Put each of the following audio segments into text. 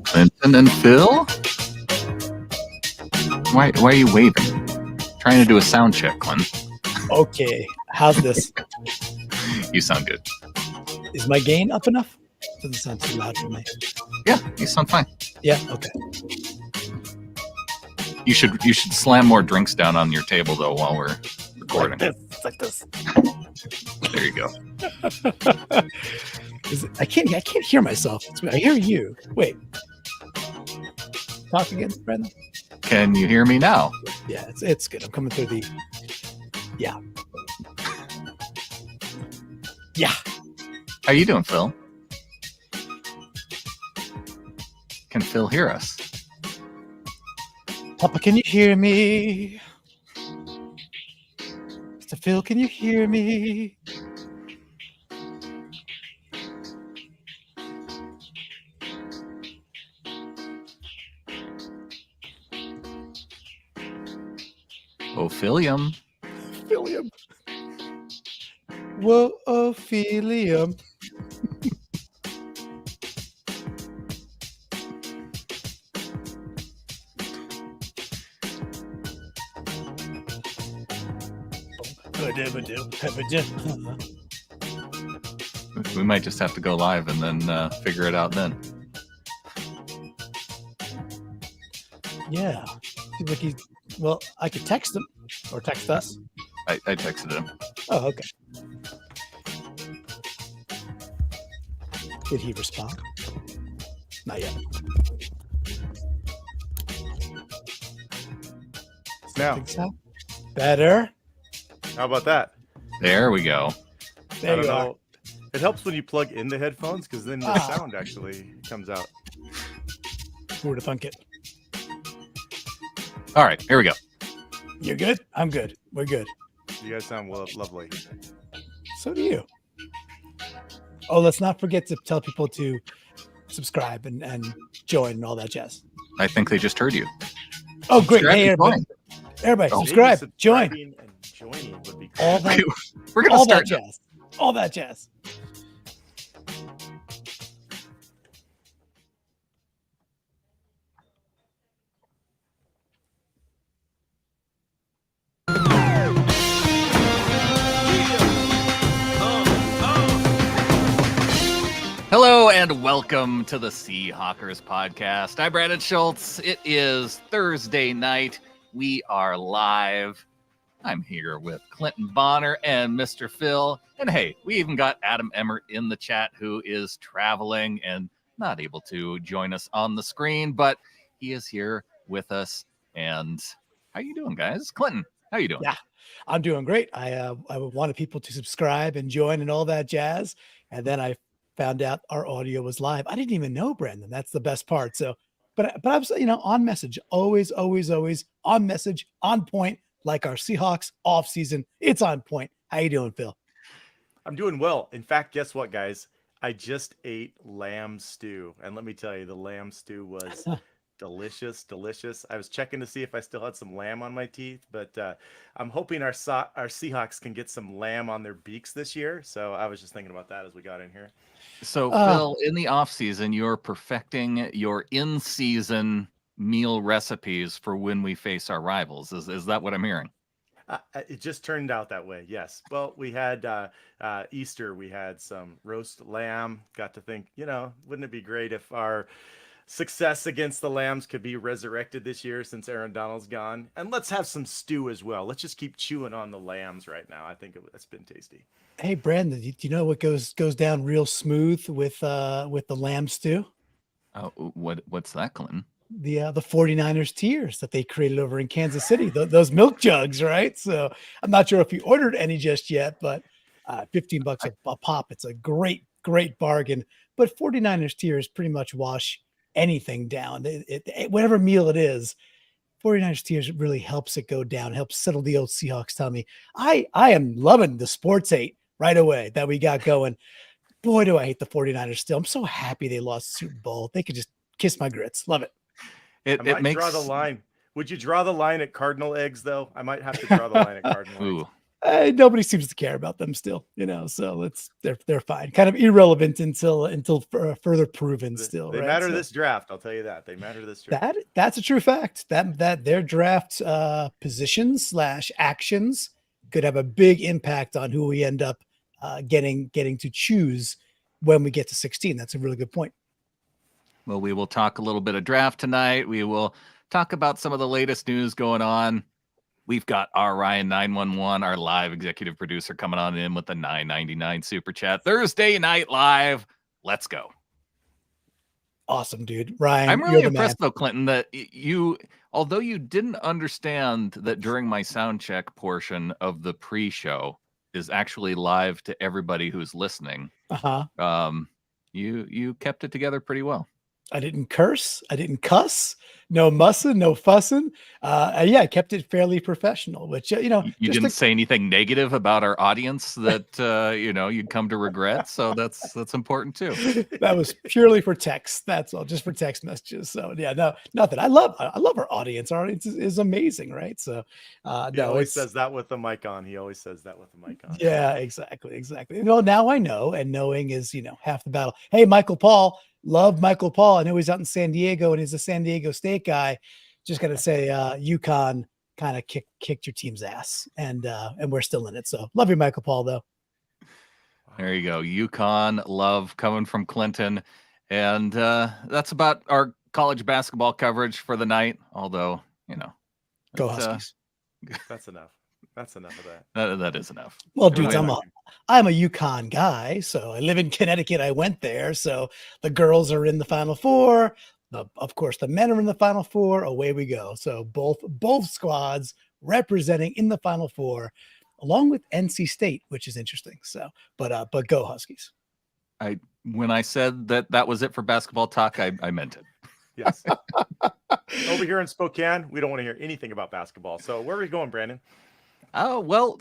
Clinton and Phil? Why are you waving? Trying to do a sound check, Clint. Okay, how's this? You sound good. Is my gain up enough? Doesn't sound too loud for me. Yeah, you sound fine. Yeah, okay. You should slam more drinks down on your table though while we're recording. Like this. There you go. I can't hear myself. I hear you. Wait. Talk again, Brendan. Can you hear me now? Yeah, it's good. I'm coming through the. Yeah. Yeah. How you doing, Phil? Can Phil hear us? Papa, can you hear me? Mr. Phil, can you hear me? Ophilium. Ophilium. Whoa, Ophilium. We might just have to go live and then figure it out then. Yeah. Seems like he's. Well, I could text him or text us. I texted him. Oh, okay. Did he respond? Not yet. Now, Think so? Better. how about that? There we go. There I don't you are. know. It helps when you plug in the headphones because then the sound actually comes out. Who would have thunk it? All right, here we go. You're good? I'm good. We're good. You guys sound lovely. So do you. Oh, let's not forget to tell people to subscribe and join and all that jazz. I think they just heard you. Oh, great. Subscribe Hey, and everybody. join. Everybody, Oh. subscribe, Maybe join. subscribing and joining would be All great. that, We're gonna all start. that jazz. All that jazz. Hello and welcome to the Seahawkers podcast. I'm Brandon Schultz. It is Thursday night. We are live. I'm here with Clinton Bonner and Mr. Phil. And hey, we even got Adam Emmert in the chat who is traveling and not able to join us on the screen, but he is here with us. And how you doing, guys? Clinton, how you doing? Yeah, I'm doing great. I wanted people to subscribe and join and all that jazz. And then I found out our audio was live. I didn't even know, Brandon. That's the best part. So, but I'm, on message, always on message, on point, like our Seahawks off season. It's on point. How you doing, Phil? I'm doing well. In fact, guess what, guys? I just ate lamb stew. And let me tell you, the lamb stew was delicious. I was checking to see if I still had some lamb on my teeth, but I'm hoping our Seahawks can get some lamb on their beaks this year. So I was just thinking about that as we got in here. So, Phil, in the off season, you're perfecting your in-season meal recipes for when we face our rivals. Is that what I'm hearing? It just turned out that way. Yes. Well, we had Easter. We had some roast lamb. Got to think, wouldn't it be great if our success against the Lambs could be resurrected this year since Aaron Donald's gone? And let's have some stew as well. Let's just keep chewing on the Lambs right now. I think it's been tasty. Hey, Brandon, do you know what goes down real smooth with the lamb stew? Oh, what's that, Clinton? The 49ers tiers that they created over in Kansas City, those milk jugs, right? So I'm not sure if you ordered any just yet, but $15 a pop. It's a great bargain. But 49ers tiers pretty much wash anything down. Whatever meal it is, 49ers tiers really helps it go down, helps settle the old Seahawks tummy. I am loving the sports hate right away that we got going. Boy, do I hate the 49ers still. I'm so happy they lost the Super Bowl. They could just kiss my grits. Love it. I might draw the line. Would you draw the line at Cardinal eggs, though? I might have to draw the line at Cardinal eggs. Nobody seems to care about them still, so they're fine. Kind of irrelevant until further proven still, They right? matter So this draft. I'll tell you that. They matter this draft. that's a true fact. That their draft positions / actions could have a big impact on who we end up getting to choose when we get to 16. That's a really good point. Well, we will talk a little bit of draft tonight. We will talk about some of the latest news going on. We've got our Ryan 911, our live executive producer, coming on in with the $9.99 super chat. Thursday Night Live. Let's go. Awesome, dude. Ryan, I'm really you're the impressed, man. though, Clinton, that although you didn't understand that during my sound check portion of the pre-show is actually live to everybody who's listening, you kept it together pretty well. I didn't curse. I didn't cuss. No mussing, no fussing. I kept it fairly professional, which, you didn't say anything negative about our audience that, you'd come to regret. So that's important too. That was purely for text. That's all, just for text messages. So yeah, no, nothing. I love our audience. Our audience is amazing, right? So he always says that with the mic on. He always says that with the mic on. Yeah, exactly. Well, now I know, and knowing is, half the battle. Hey, Michael Paul. Love Michael Paul. I know he's out in San Diego and he's a San Diego State guy. Just got to say, UConn kind of kicked your team's ass, and we're still in it. So love you, Michael Paul, though. There you go. UConn love coming from Clinton. And that's about our college basketball coverage for the night. Although, go Huskies. That's enough. That's enough of that. That is enough. Well, dudes, I'm a UConn guy, so I live in Connecticut. I went there, so the girls are in the Final Four. Of course, the men are in the Final Four. Away we go. So both squads representing in the Final Four, along with NC State, which is interesting. So, but go Huskies. When I said that was it for basketball talk, I meant it. Yes. Over here in Spokane, we don't want to hear anything about basketball. So where are we going, Brandon? Oh, well,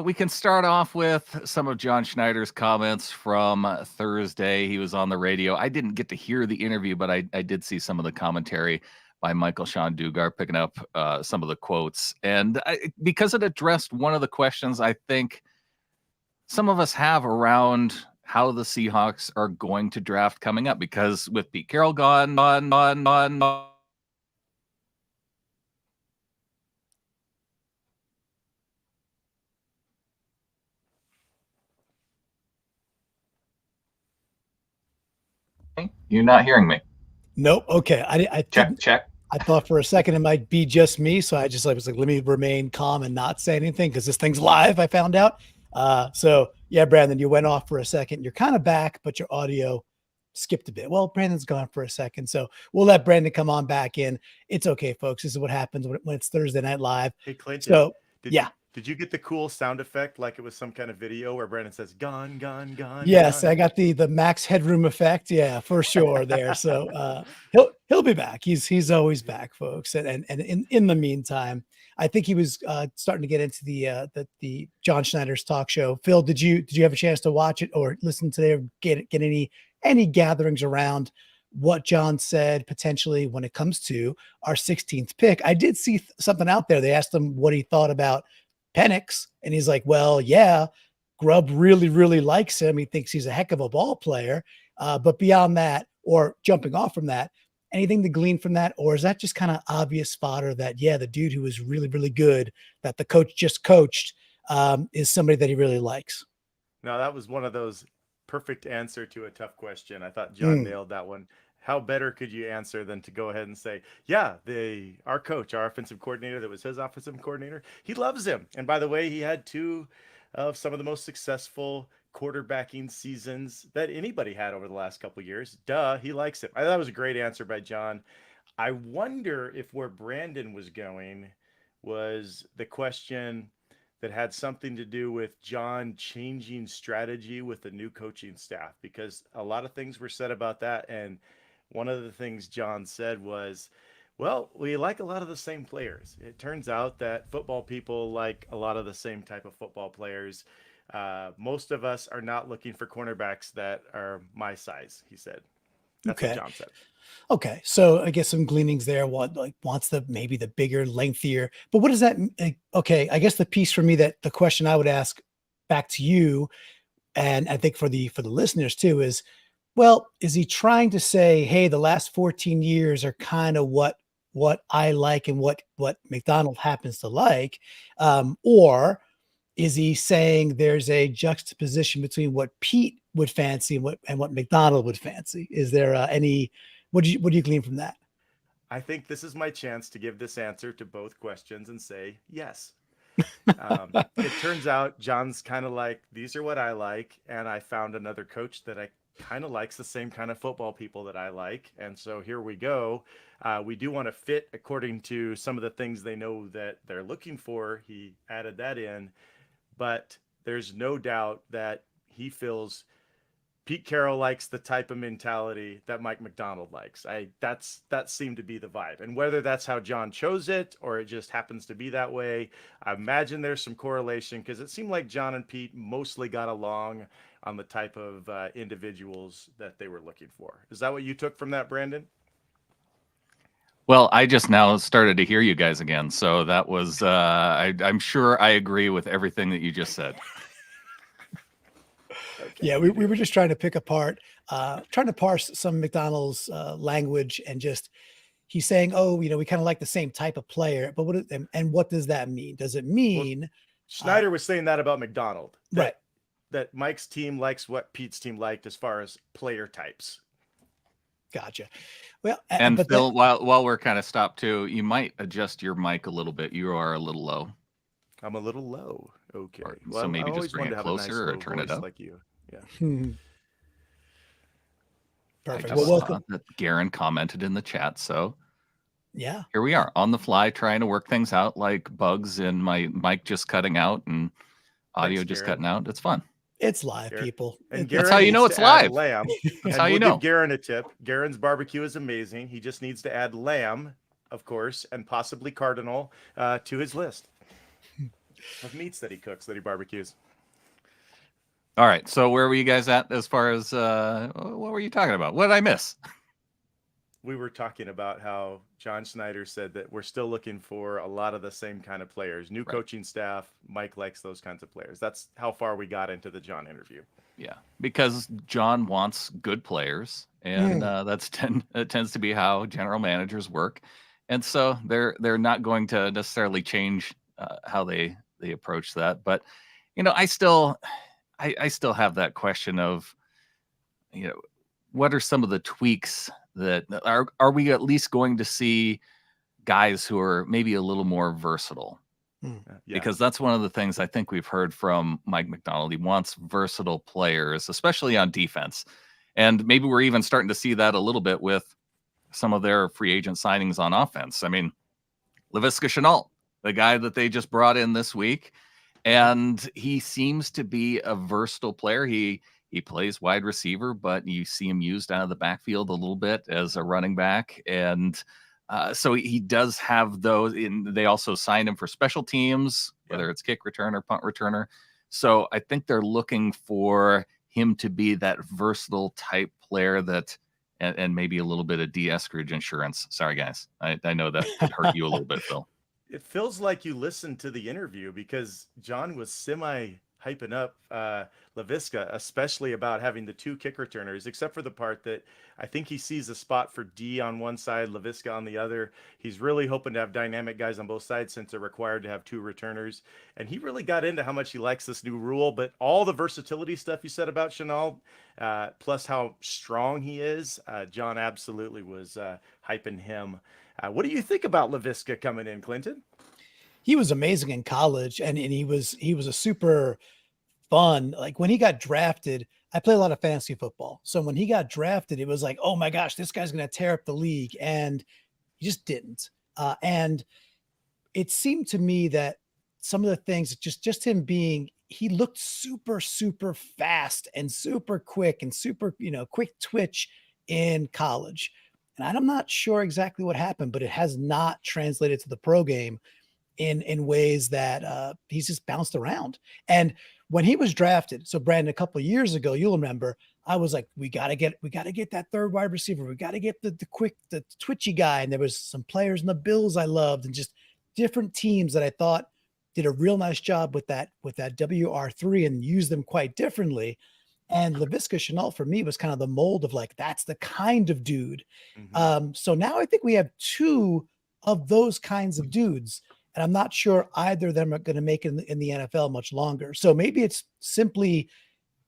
we can start off with some of John Schneider's comments from Thursday. He was on the radio. I didn't get to hear the interview, but I did see some of the commentary by Michael Sean Dugar, picking up some of the quotes. And because it addressed one of the questions I think some of us have around how the Seahawks are going to draft coming up, because with Pete Carroll gone, You're not hearing me. Nope. Okay. I check. I thought for a second it might be just me, so I just was like, let me remain calm and not say anything because this thing's live. I found out. So yeah, Brandon, you went off for a second. You're kind of back, but your audio skipped a bit. Well, Brandon's gone for a second, so we'll let Brandon come on back in. It's okay, folks. This is what happens when it's Thursday Night Live. Hey, Clinton. So Did you get the cool sound effect like it was some kind of video where Brandon says "gone, gone, gone"? Yes, gone. I got the Max Headroom effect. Yeah, for sure there. So he'll be back. He's always back, folks. And in the meantime, I think he was starting to get into the John Schneider's talk show. Phil, did you have a chance to watch it or listen today, or get any gatherings around what John said potentially when it comes to our 16th pick? I did see something out there. They asked him what he thought about Penix, and he's like, well, yeah, Grubb really, really likes him. He thinks he's a heck of a ball player. But beyond that, or jumping off from that, anything to glean from that? Or is that just kind of obvious fodder that, yeah, the dude who is really, really good that the coach just coached is somebody that he really likes? No, that was one of those perfect answer to a tough question. I thought John nailed that one. How better could you answer than to go ahead and say, yeah, our coach, our offensive coordinator, that was his offensive coordinator, he loves him. And by the way, he had two of some of the most successful quarterbacking seasons that anybody had over the last couple of years. Duh, he likes him. I thought that was a great answer by John. I wonder if where Brandon was going was the question that had something to do with John changing strategy with the new coaching staff, because a lot of things were said about that. And one of the things John said was, well, we like a lot of the same players. It turns out that football people like a lot of the same type of football players. Most of us are not looking for cornerbacks that are my size, he said. That's what John said. Okay, so I guess some gleanings there. Wants maybe the bigger, lengthier. But what does that? Okay, I guess the piece for me, that the question I would ask back to you, and I think for the listeners too, is, well, is he trying to say, hey, the last 14 years are kind of what I like and what McDonald happens to like, or is he saying there's a juxtaposition between what Pete would fancy and what McDonald would fancy? Is there any? What do you glean from that? I think this is my chance to give this answer to both questions and say yes. It turns out John's kind of like, these are what I like, and I found another coach that I kind of likes the same kind of football people that I like, and so here we go. We do want to fit according to some of the things they know that they're looking for. He added that in, but there's no doubt that he feels Pete Carroll likes the type of mentality that Mike McDonald likes. That seemed to be the vibe. And whether that's how John chose it or it just happens to be that way, I imagine there's some correlation, because it seemed like John and Pete mostly got along on the type of individuals that they were looking for. Is that what you took from that, Brandon? Well, I just now started to hear you guys again, so that was I'm sure I agree with everything that you just said. Okay. Yeah, we were just trying to pick apart, trying to parse some McDonald's language, and just, he's saying, oh, we kind of like the same type of player, but what does that mean? Does it mean Schneider was saying that about McDonald, right? That Mike's team likes what Pete's team liked as far as player types. Gotcha. Well, and Phil, while we're kind of stopped too, you might adjust your mic a little bit. You are a little low. I'm a little low. Okay. So maybe just bring it closer or turn it up. Like you. Yeah. Perfect. Well, welcome. Garen commented in the chat, so yeah, here we are on the fly trying to work things out, like bugs and my mic just cutting out and audio just cutting out. It's fun. It's live, people. And that's how you know it's live. Lamb. That's how you know. Give Garen a tip. Garen's barbecue is amazing. He just needs to add lamb, of course, and possibly cardinal to his list of meats that he cooks, that he barbecues. All right. So where were you guys at as far as what were you talking about? What did I miss? We were talking about how John Schneider said that we're still looking for a lot of the same kind of players. New coaching staff. Mike likes those kinds of players. That's how far we got into the John interview. Yeah, because John wants good players, and that tends to be how general managers work. And so they're not going to necessarily change how they approach that. But I still have that question of, what are some of the tweaks that are we at least going to see guys who are maybe a little more versatile? Yeah. Because that's one of the things I think we've heard from Mike McDonald. He wants versatile players, especially on defense. And maybe we're even starting to see that a little bit with some of their free agent signings on offense. I mean, Laviska Shenault, the guy that they just brought in this week, and he seems to be a versatile player. He plays wide receiver, but you see him used out of the backfield a little bit as a running back. And so he does have those. They also signed him for special teams, whether it's kick returner, punt returner. So I think they're looking for him to be that versatile type player that, and maybe a little bit of de-escroage insurance. Sorry, guys. I know that could hurt you a little bit, Phil. It feels like you listened to the interview, because John was hyping up Laviska, especially about having the two kick returners, except for the part that I think he sees a spot for D on one side, Laviska on the other. He's really hoping to have dynamic guys on both sides, since they're required to have two returners. And he really got into how much he likes this new rule, but all the versatility stuff you said about Shenault, plus how strong he is, John absolutely was hyping him. What do you think about Laviska coming in, Clinton? He was amazing in college, and he was a super fun. Like when he got drafted, I play a lot of fantasy football. So when he got drafted, it was like, oh my gosh, this guy's going to tear up the league. And he just didn't. And it seemed to me that some of the things, just him he looked super, super fast and super quick and super, quick twitch in college. And I'm not sure exactly what happened, but it has not translated to the pro game in ways that he's just bounced around. And when he was drafted, so Brandon, a couple of years ago, you'll remember, I was like, we gotta get that third wide receiver. We gotta get the quick, the twitchy guy. And there was some players in the Bills I loved, and just different teams that I thought did a real nice job with that WR3 and used them quite differently. And Laviska Shenault for me was kind of the mold of like, that's the kind of dude. So now I think we have two of those kinds of dudes. And I'm not sure either of them are going to make it in the NFL much longer. So maybe it's simply,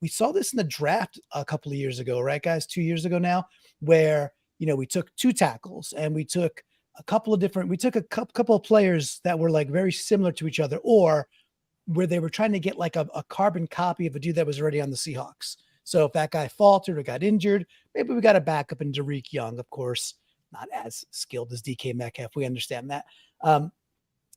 we saw this in the draft a couple of years ago, right, guys? 2 years ago now, where, we took two tackles and we took a couple of players that were like very similar to each other, or where they were trying to get like a carbon copy of a dude that was already on the Seahawks. So if that guy faltered or got injured, maybe we got a backup in Derek Young, of course, not as skilled as DK Metcalf. We understand that.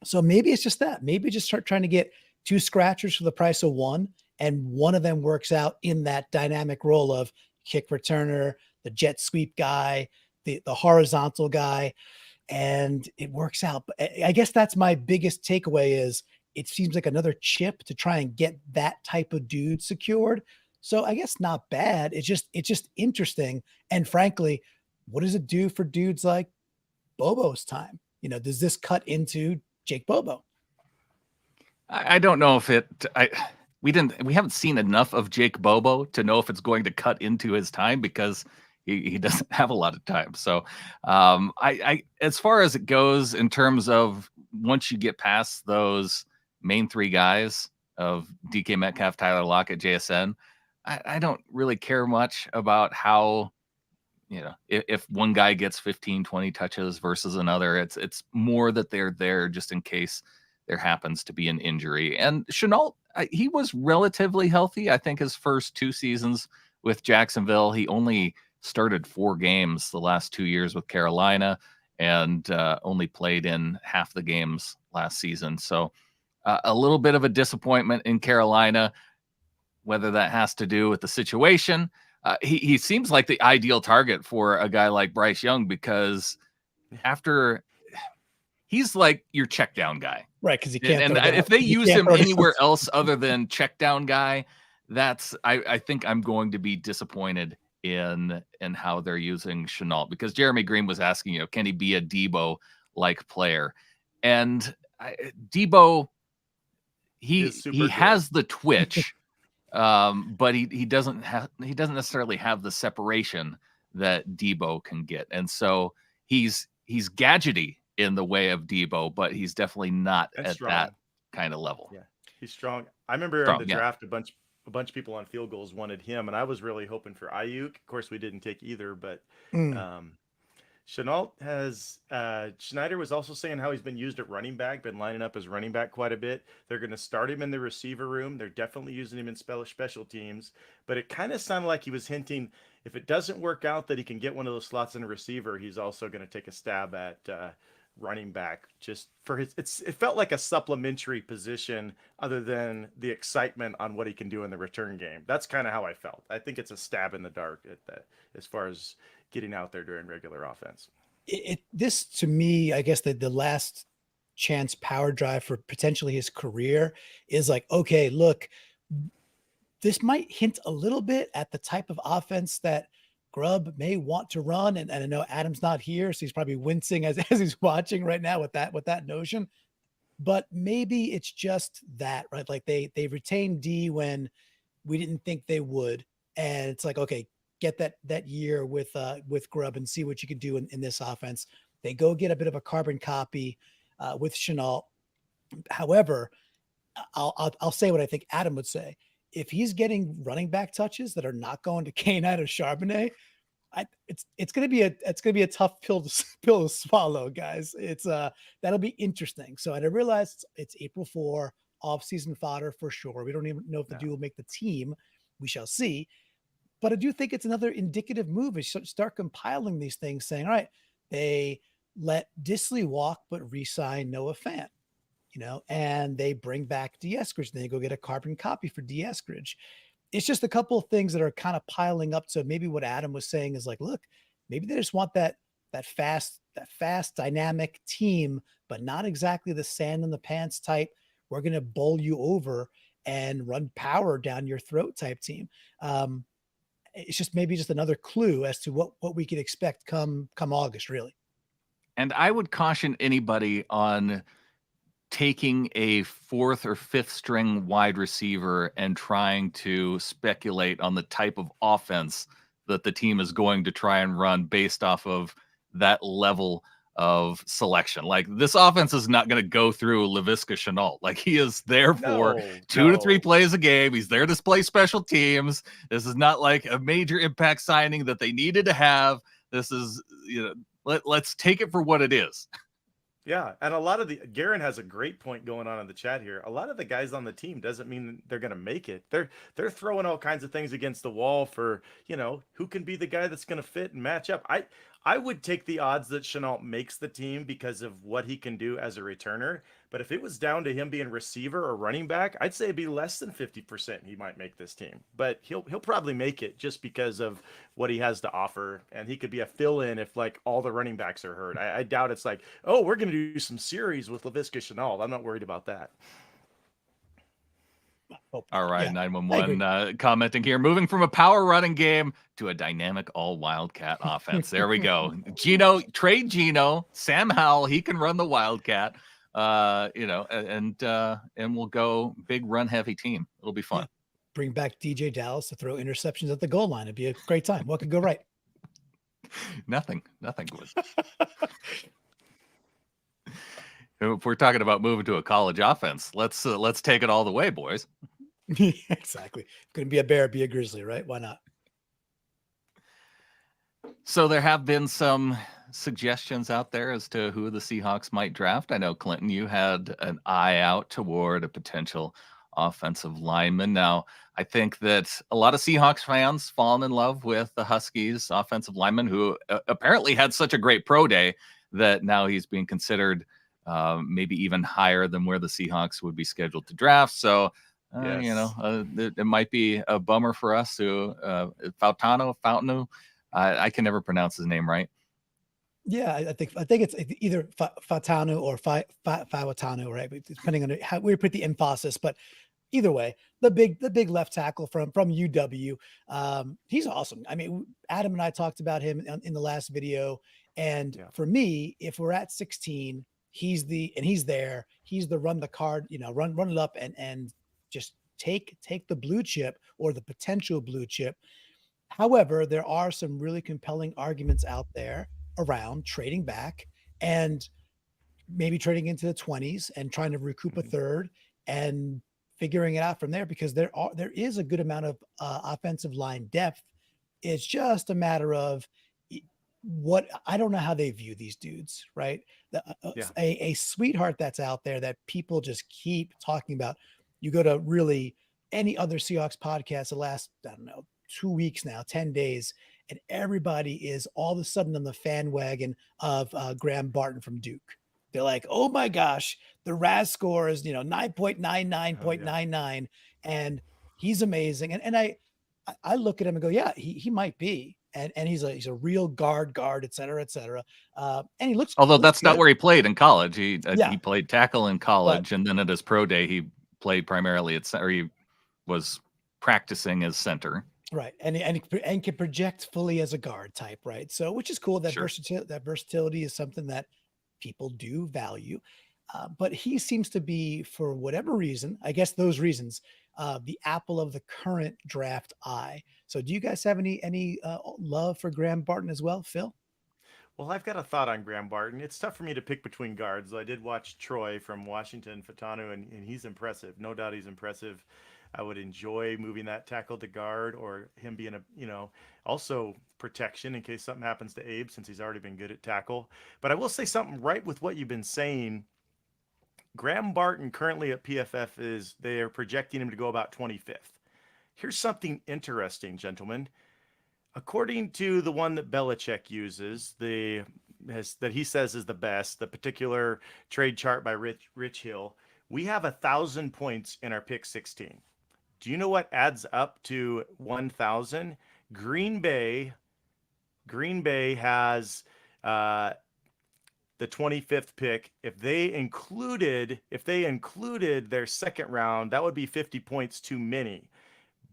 So maybe it's just that. Maybe just start trying to get two scratchers for the price of one, and one of them works out in that dynamic role of kick returner, the jet sweep guy, the horizontal guy, and it works out. But I guess that's my biggest takeaway is it seems like another chip to try and get that type of dude secured. So I guess not bad. It's just interesting. And frankly, what does it do for dudes like Bobo's time? Does this cut into Jake Bobo? I don't know if we haven't seen enough of Jake Bobo to know if it's going to cut into his time, because he doesn't have a lot of time. So I as far as it goes in terms of once you get past those main three guys of DK Metcalf, Tyler Lockett, JSN, I don't really care much about how, if one guy gets 15, 20 touches versus another. It's more that they're there just in case there happens to be an injury. And Shenault, he was relatively healthy. I think his first 2 seasons with Jacksonville, he only started 4 games the last 2 years with Carolina, and only played in half the games last season. So a little bit of a disappointment in Carolina, whether that has to do with the situation. He seems like the ideal target for a guy like Bryce Young, because he's like your check down guy. Right, because he can't. And if they use him anywhere else other than check down guy, I think I'm going to be disappointed in how they're using Shenault, because Jeremy Green was asking, can he be a Debo like player? And Debo, he has the twitch, but he doesn't necessarily have the separation that Debo can get. And so he's gadgety in the way of Debo, but he's definitely not at strong. That kind of level. Yeah, he's strong. I remember in the draft, a bunch of people on field goals wanted him, and I was really hoping for Ayuk. Of course, we didn't take either, but Shenault has Schneider was also saying how he's been used at running back, been lining up as running back quite a bit. They're going to start him in the receiver room. They're definitely using him in special teams, but it kind of sounded like he was hinting if it doesn't work out that he can get one of those slots in a receiver, he's also going to take a stab at running back, just for it felt like a supplementary position other than the excitement on what he can do in the return game. That's kind of how I felt. I think it's a stab in the dark at that, as far as getting out there during regular offense. This to me, I guess the last chance power drive for potentially his career is like, okay, look, this might hint a little bit at the type of offense that Grubb may want to run, and I know Adam's not here, so he's probably wincing as he's watching right now with that notion. But maybe it's just that, right? Like they retained D when we didn't think they would, and it's like, okay, get that year with Grubb and see what you can do in this offense. They go get a bit of a carbon copy with Shenault. However, I'll say what I think Adam would say. If he's getting running back touches that are not going to K9 or Charbonnet, it's going to be a tough pill to swallow, guys. That'll be interesting. So I realize it's April 4, off-season fodder for sure. We don't even know if the dude will make the team. We shall see. But I do think it's another indicative move. Is start compiling these things, saying, all right, they let Disley walk, but re-sign Noah Fant. And they bring back D. Eskridge. Then they go get a carbon copy for D. Eskridge. It's just a couple of things that are kind of piling up. So maybe what Adam was saying is like, look, maybe they just want that fast, dynamic team, but not exactly the sand in the pants type. We're going to bowl you over and run power down your throat type team. it's just maybe just another clue as to what we could expect come August, really. And I would caution anybody on taking a fourth or fifth string wide receiver and trying to speculate on the type of offense that the team is going to try and run based off of that level of selection. Like, this offense is not going to go through Laviska Shenault. Like, he is there for two to three plays a game. He's there to play special teams. This is not like a major impact signing that they needed to have. This is, let's take it for what it is. Yeah, and a lot of Garen has a great point going on in the chat here. A lot of the guys on the team doesn't mean they're going to make it. They're throwing all kinds of things against the wall for, who can be the guy that's going to fit and match up. I would take the odds that Shenault makes the team because of what he can do as a returner. But if it was down to him being receiver or running back, I'd say it'd be less than 50% he might make this team. But he'll probably make it just because of what he has to offer. And he could be a fill-in if, like, all the running backs are hurt. I doubt it's like, oh, we're going to do some series with Laviska Shenault. I'm not worried about that. All right, yeah, 911 commenting here. Moving from a power running game to a dynamic all Wildcat offense. There we go. Trade Geno. Sam Howell, he can run the Wildcat. And we'll go big run heavy team. It'll be fun. Yeah. Bring back DJ Dallas to throw interceptions at the goal line. It'd be a great time. What could go right? Nothing would. If we're talking about moving to a college offense, let's take it all the way, boys. Exactly. Couldn't be a bear, be a grizzly, right? Why not? So there have been some suggestions out there as to who the Seahawks might draft. I know, Clinton, you had an eye out toward a potential offensive lineman. Now, I think that a lot of Seahawks fans fallen in love with the Huskies offensive lineman, who apparently had such a great pro day that now he's being considered maybe even higher than where the Seahawks would be scheduled to draft. So, yes. It might be a bummer for us who Fountain. I can never pronounce his name right. Yeah, I think it's either Fatanu or Fawatanu, right? Depending on how we put the emphasis, but either way, the big left tackle from UW, he's awesome. I mean, Adam and I talked about him in the last video, and for me, if we're at 16, he's there. He's the run the card, run it up and just take the blue chip or the potential blue chip. However, there are some really compelling arguments out there around trading back and maybe trading into the 20s and trying to recoup a third and figuring it out from there, because there is a good amount of offensive line depth. It's just a matter of what I don't know how they view these dudes, right? A sweetheart that's out there that people just keep talking about. You go to really any other Seahawks podcast the last, 2 weeks now, 10 days, and everybody is all of a sudden on the fan wagon of Graham Barton from Duke. They're like, oh my gosh, the RAS score is 9.99.99, and he's amazing. And I look at him and go, yeah, he might be. And he's a real guard, et cetera, et cetera. And he looks. Although that's not where he played in college. He played tackle in college, and then at his pro day, he played primarily at center. He was practicing as center. Right, and can project fully as a guard type, right? So, which is cool. That versatility is something that people do value. But he seems to be, for whatever reason, I guess those reasons, the apple of the current draft eye. So do you guys have any love for Graham Barton as well, Phil? Well, I've got a thought on Graham Barton. It's tough for me to pick between guards. I did watch Troy from Washington, Fatanu, and he's impressive. No doubt he's impressive. I would enjoy moving that tackle to guard, or him being also protection in case something happens to Abe, since he's already been good at tackle. But I will say something right with what you've been saying. Graham Barton currently at PFF they are projecting him to go about 25th. Here's something interesting, gentlemen. According to the one that Belichick uses, that he says is the best, the particular trade chart by Rich Hill, we have 1,000 points in our pick 16. Do you know what adds up to 1,000? Green Bay has the 25th pick. If they included their second round, that would be 50 points too many.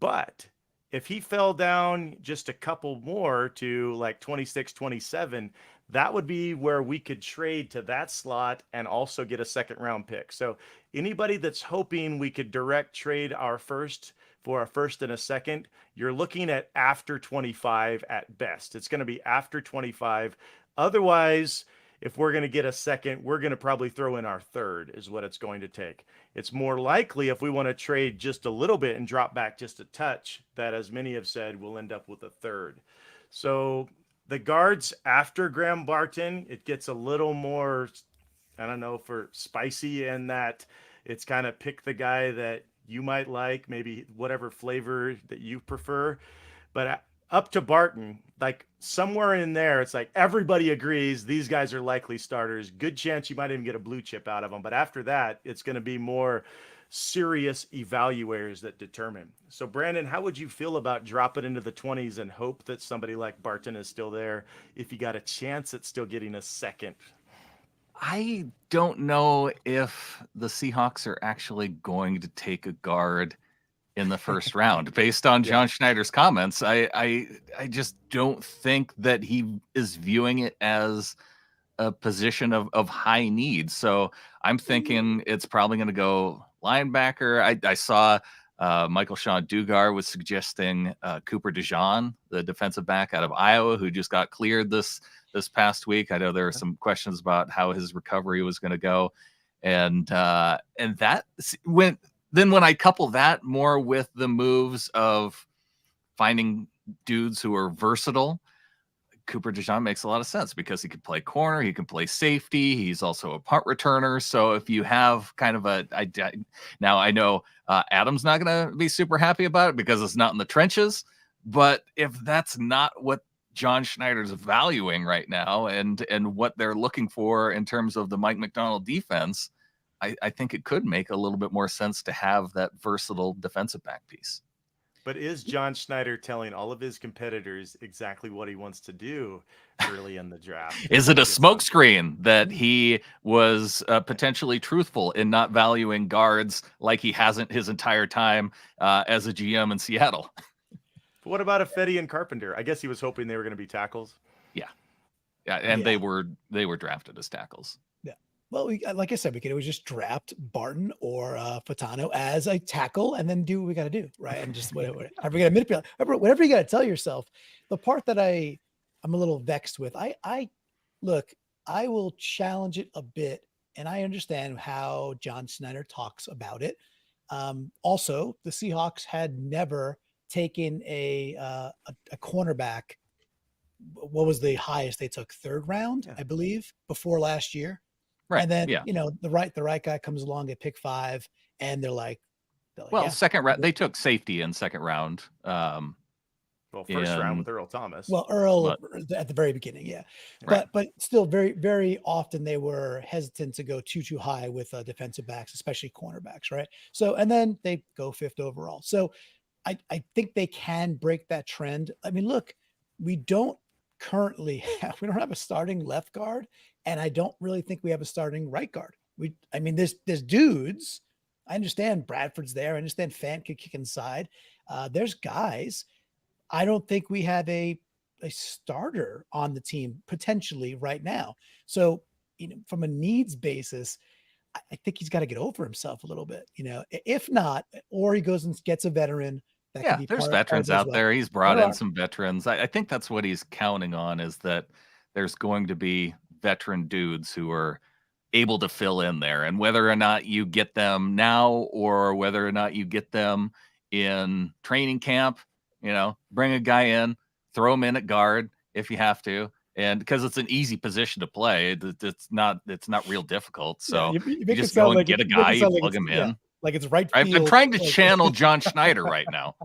But If he fell down just a couple more to like 26, 27, that would be where we could trade to that slot and also get a second round pick. So anybody that's hoping we could direct trade our first for a first and a second, you're looking at after 25 at best. It's going to be after 25. Otherwise, if we're going to get a second, we're going to probably throw in our third, is what it's going to take. It's more likely if we want to trade just a little bit and drop back just a touch, that, as many have said, we'll end up with a third. So the guards after Graham Barton, it gets a little more, I don't know, for spicy in that it's kind of pick the guy that you might like, maybe whatever flavor that you prefer. But up to Barton, like somewhere in there, it's like everybody agrees these guys are likely starters. Good chance you might even get a blue chip out of them. But after that, it's going to be more serious evaluators that determine. So, Brandon, how would you feel about dropping into the 20s and hope that somebody like Barton is still there if you got a chance at still getting a second? I don't know if the Seahawks are actually going to take a guard in the first round based on John Schneider's comments. I just don't think that he is viewing it as a position of high need. So I'm thinking it's probably going to go linebacker. I saw Michael Sean Dugar was suggesting Cooper DeJean, the defensive back out of Iowa, who just got cleared this past week. I know there were some questions about how his recovery was going to go, and that when I couple that more with the moves of finding dudes who are versatile, Cooper DeJean makes a lot of sense because he can play corner, he can play safety, he's also a punt returner. So if you have kind of now I know Adam's not going to be super happy about it because it's not in the trenches, but if that's not what John Schneider's valuing right now and what they're looking for in terms of the Mike McDonald defense, I think it could make a little bit more sense to have that versatile defensive back piece. But is John Schneider telling all of his competitors exactly what he wants to do early in the draft? Is it a smokescreen that he was potentially truthful in not valuing guards like he hasn't his entire time as a GM in Seattle? But what about Fetty and Carpenter? I guess he was hoping they were going to be tackles. Yeah, and they were drafted as tackles. Well, like I said, we could always just draft Barton or Fatano as a tackle and then do what we got to do, right? And just whatever you got to manipulate, whatever you got to tell yourself. The part that I'm a little vexed with, I will challenge it a bit, and I understand how John Schneider talks about it. Also, the Seahawks had never taken a cornerback. What was the highest they took? Third round, I believe, before last year. Right. And then, the right guy comes along at pick 5 and they're like second round, they took safety in second round. Well, first round with Earl Thomas. Well, Earl at the very beginning. Yeah. Right. But still very, very often they were hesitant to go too high with defensive backs, especially cornerbacks. Right. So, and then they go 5th overall. So I think they can break that trend. I mean, look, we don't have a starting left guard. And I don't really think we have a starting right guard. There's dudes. I understand Bradford's there. I understand Fant could kick inside. There's guys. I don't think we have a starter on the team potentially right now. So, from a needs basis, I think he's got to get over himself a little bit. If not, or he goes and gets a veteran. There's veterans out there. He's brought in some veterans. I think that's what he's counting on, is that there's going to be veteran dudes who are able to fill in there, and whether or not you get them now or whether or not you get them in training camp, bring a guy in, throw him in at guard if you have to, and because it's an easy position to play, it's not real difficult. So you just go and get a guy, you plug him in. Like it's right. I've been trying to channel John Schneider right now.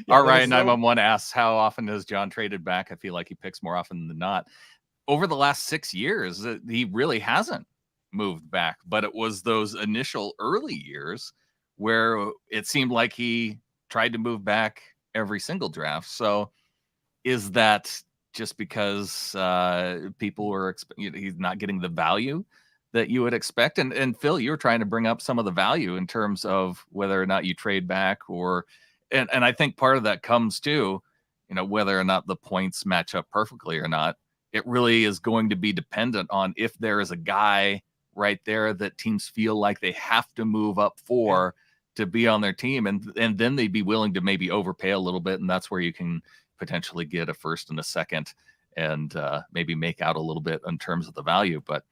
All right, 911 asks, how often has John traded back? I feel like he picks more often than not. Over the last 6 years, he really hasn't moved back, but it was those initial early years where it seemed like he tried to move back every single draft. So is that just because people were he's not getting the value that you would expect? And Phil, you were trying to bring up some of the value in terms of whether or not you trade back, or and I think part of that comes to, whether or not the points match up perfectly or not. It really is going to be dependent on if there is a guy right there that teams feel like they have to move up for to be on their team. And then they'd be willing to maybe overpay a little bit. And that's where you can potentially get a first and a second and maybe make out a little bit in terms of the value. But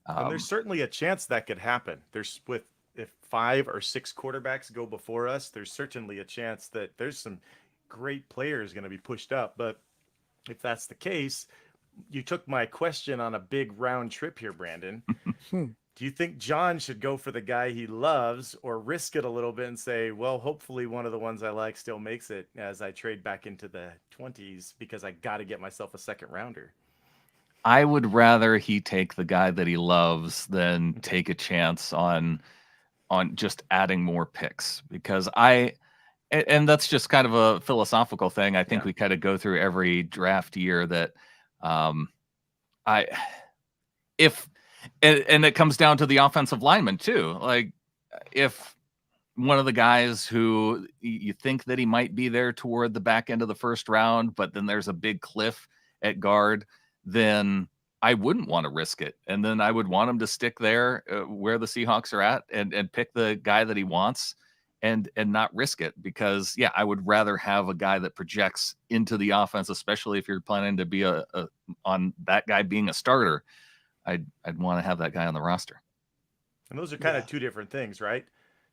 and there's certainly a chance that could happen. If 5 or 6 quarterbacks go before us, there's certainly a chance that there's some great players going to be pushed up. But if that's the case, you took my question on a big round trip here, Brandon. Do you think John should go for the guy he loves or risk it a little bit and say, well, hopefully one of the ones I like still makes it as I trade back into the 20s because I got to get myself a second rounder? I would rather he take the guy that he loves than take a chance on just adding more picks, because and that's just kind of a philosophical thing. I think we kind of go through every draft year that and it comes down to the offensive lineman too. Like, if one of the guys who you think that he might be there toward the back end of the first round, but then there's a big cliff at guard, then I wouldn't want to risk it. And then I would want him to stick there where the Seahawks are at and pick the guy that he wants and not risk it, because I would rather have a guy that projects into the offense, especially if you're planning to be on that guy being a starter. I'd want to have that guy on the roster. And those are kind of two different things, right?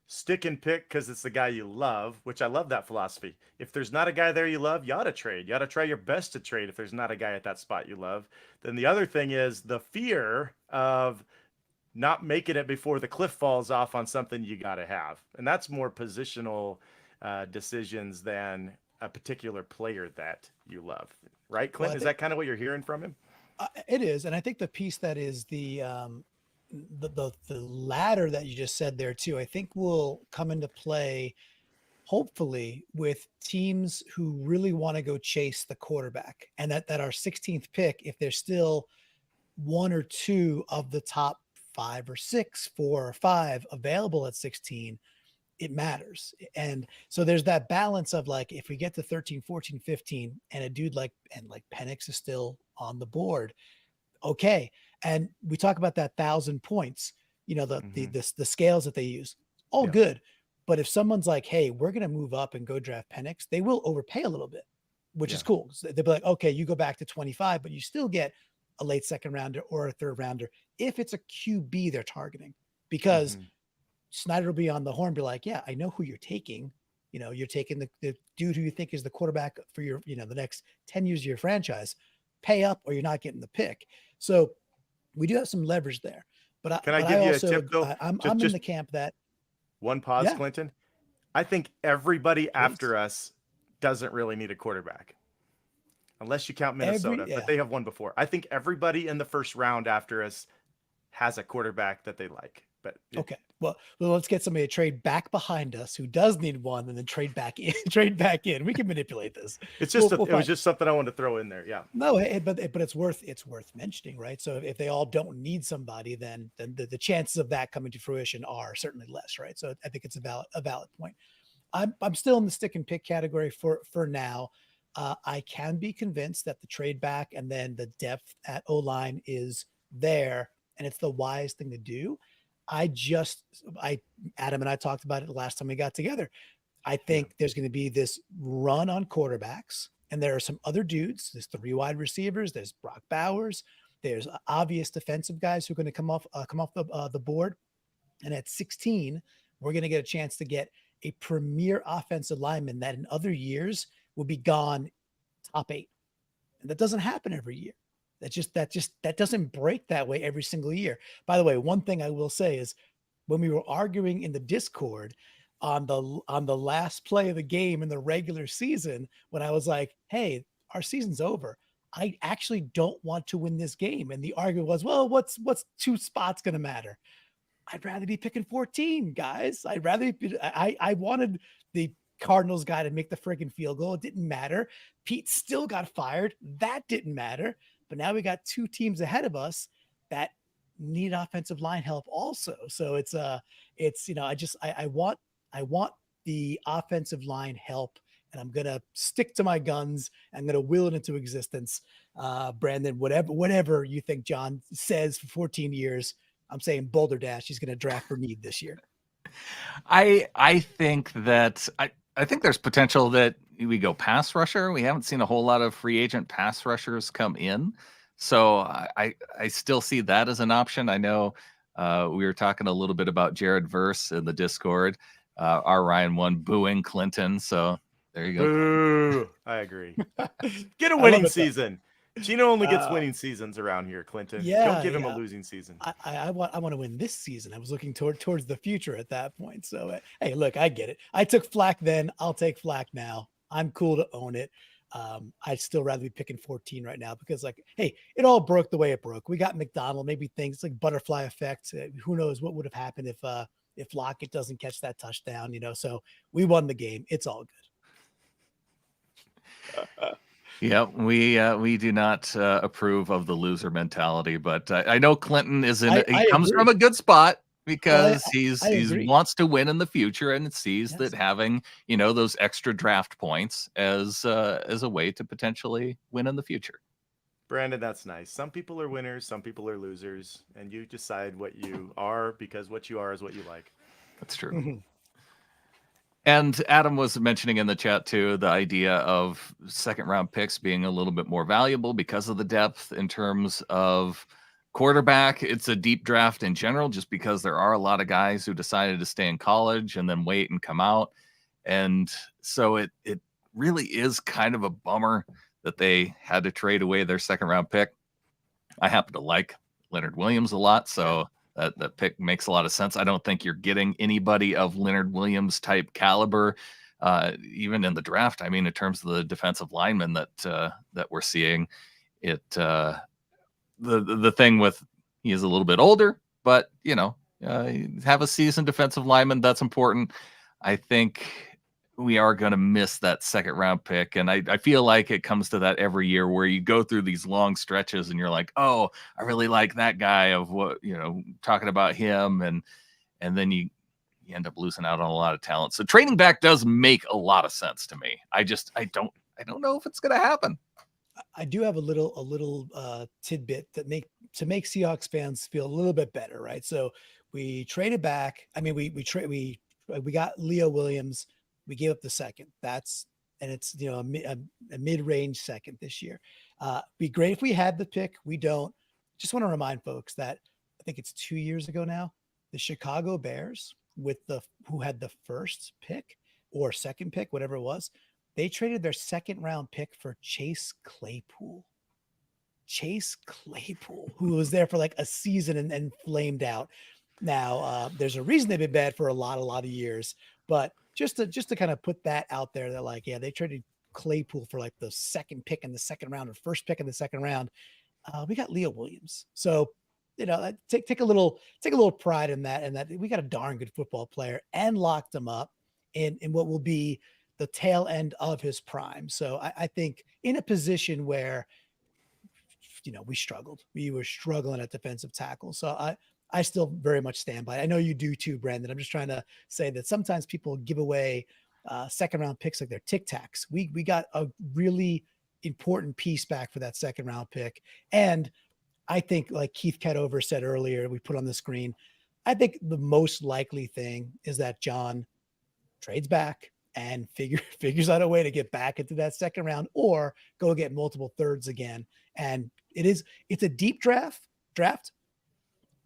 Stick and pick because it's the guy you love, which I love that philosophy. If there's not a guy there you love, you ought to trade. You ought to try your best to trade if there's not a guy at that spot you love. Then the other thing is the fear of not making it before the cliff falls off on something you got to have. And that's more positional decisions than a particular player that you love. Right, Clint? Is that kind of what you're hearing from him? It is. And I think the piece that is the ladder that you just said there too, I think will come into play hopefully with teams who really want to go chase the quarterback, and that our 16th pick, if there's still 1 or 2 of the top 5 or 6, 4 or 5 available at 16, it matters. And so there's that balance of, like, if we get to 13, 14, 15 and a dude like Penix is still on the board, okay. And we talk about that 1,000 points, the scales that they use, all good. But if someone's like, hey, we're going to move up and go draft Penix, they will overpay a little bit, which is cool. So they'll be like, okay, you go back to 25, but you still get a late second rounder or a third rounder if it's a QB they're targeting, because Schneider will be on the horn, be like, yeah, I know who you're taking. You're taking the dude who you think is the quarterback for your, the next 10 years of your franchise. Pay up or you're not getting the pick. So we do have some leverage there. But can I give you a tip though? I'm in the camp that one pause, Clinton. I think everybody after us doesn't really need a quarterback, unless you count Minnesota, but they have one before. I think everybody in the first round after us has a quarterback that they like. But okay, well, let's get somebody to trade back behind us who does need one, and then trade back in. We can manipulate this. It's just it was just something I wanted to throw in there. Yeah. No, but it's worth mentioning, right? So if they all don't need somebody, then the chances of that coming to fruition are certainly less, right? So I think it's a valid point. I'm still in the stick and pick category for now. I can be convinced that the trade back and then the depth at O-line is there, and it's the wise thing to do. Adam and I talked about it the last time we got together. I think there's going to be this run on quarterbacks, and there are some other dudes. There's 3 wide receivers. There's Brock Bowers. There's obvious defensive guys who are going to come off the board. And at 16, we're going to get a chance to get a premier offensive lineman that in other years will be gone top 8. And that doesn't happen every year. That doesn't break that way every single year. By the way, one thing I will say is, when we were arguing in the Discord on the last play of the game in the regular season, when I was like, hey, our season's over, I actually don't want to win this game. And the argument was, well, what's 2 spots going to matter? I'd rather be picking 14, guys. I wanted the Cardinals guy to make the friggin' field goal. It didn't matter. Pete still got fired. That didn't matter. But now we got 2 teams ahead of us that need offensive line help also. So I want the offensive line help, and I'm gonna stick to my guns. I'm gonna will it into existence. Brandon, whatever you think John says for 14 years, I'm saying Boulder Dash. He's gonna draft for need this year. I think that I think there's potential that we go pass rusher. We haven't seen a whole lot of free agent pass rushers come in, so I still see that as an option. I know we were talking a little bit about Jared Verse in the Discord. Our Ryan one booing Clinton, so there you go. Boo! I agree. Get a I love winning it, though. season. Gino only gets winning seasons around here, Clinton. Yeah, Don't give him a yeah. losing season. I want to win this season. I was looking towards the future at that point. So hey, look, I get it. I took flack then. I'll take flack now. I'm cool to own it. I'd still rather be picking 14 right now because, like, hey, it all broke the way it broke. We got McDonald. Maybe things like butterfly effect. Who knows what would have happened if Lockett doesn't catch that touchdown? You know, so we won the game. It's all good. Yeah, we do not approve of the loser mentality, but I know Clinton is in. He comes agree. from a good spot because I he's agree. wants to win in the future and sees Yes. that having those extra draft points as a way to potentially win in the future. Brandon, that's nice. Some people are winners, some people are losers, and you decide what you are because what you are is what you like. That's true. Mm-hmm. And Adam was mentioning in the chat too the idea of second round picks being a little bit more valuable because of the depth in terms of quarterback. It's a deep draft in general, just because there are a lot of guys who decided to stay in college and then wait and come out. And so it really is kind of a bummer that they had to trade away their second round pick. I happen to like Leonard Williams a lot, so that pick makes a lot of sense. I don't think you're getting anybody of Leonard Williams type caliber, even in the draft. I mean, in terms of the defensive linemen that we're seeing, the thing with he is a little bit older, but have a seasoned defensive lineman. That's important. I think we are going to miss that second round pick. And I feel like it comes to that every year where you go through these long stretches and you're like, oh, I really like that guy of what, talking about him. And then you end up losing out on a lot of talent. So trading back does make a lot of sense to me. I don't know if it's going to happen. I do have a little tidbit that make Seahawks fans feel a little bit better. Right. So we traded back. I mean, we got Leo Williams. We gave up the second. It's a mid-range second this year. Be great if we had the pick. We don't. Just want to remind folks that I think it's 2 years ago now, the Chicago Bears who had the first pick or second pick, whatever it was, they traded their second round pick for Chase Claypool. Chase Claypool, who was there for like a season and flamed out. Now, there's a reason they've been bad for a lot of years, but just to kind of put that out there, that like, yeah, they traded Claypool for like the second pick in the second round or first pick in the second round. We got Leo Williams. So, take a little pride in that, and that we got a darn good football player and locked him up in what will be the tail end of his prime. So I think in a position where, we struggled. We were struggling at defensive tackle. So I still very much stand by it. I know you do too, Brandon. I'm just trying to say that sometimes people give away second round picks like they're Tic Tacs. We got a really important piece back for that second round pick. And I think, like Keith Ketover said earlier, we put on the screen, I think the most likely thing is that John trades back and figures out a way to get back into that second round or go get multiple thirds again. And it's a deep draft.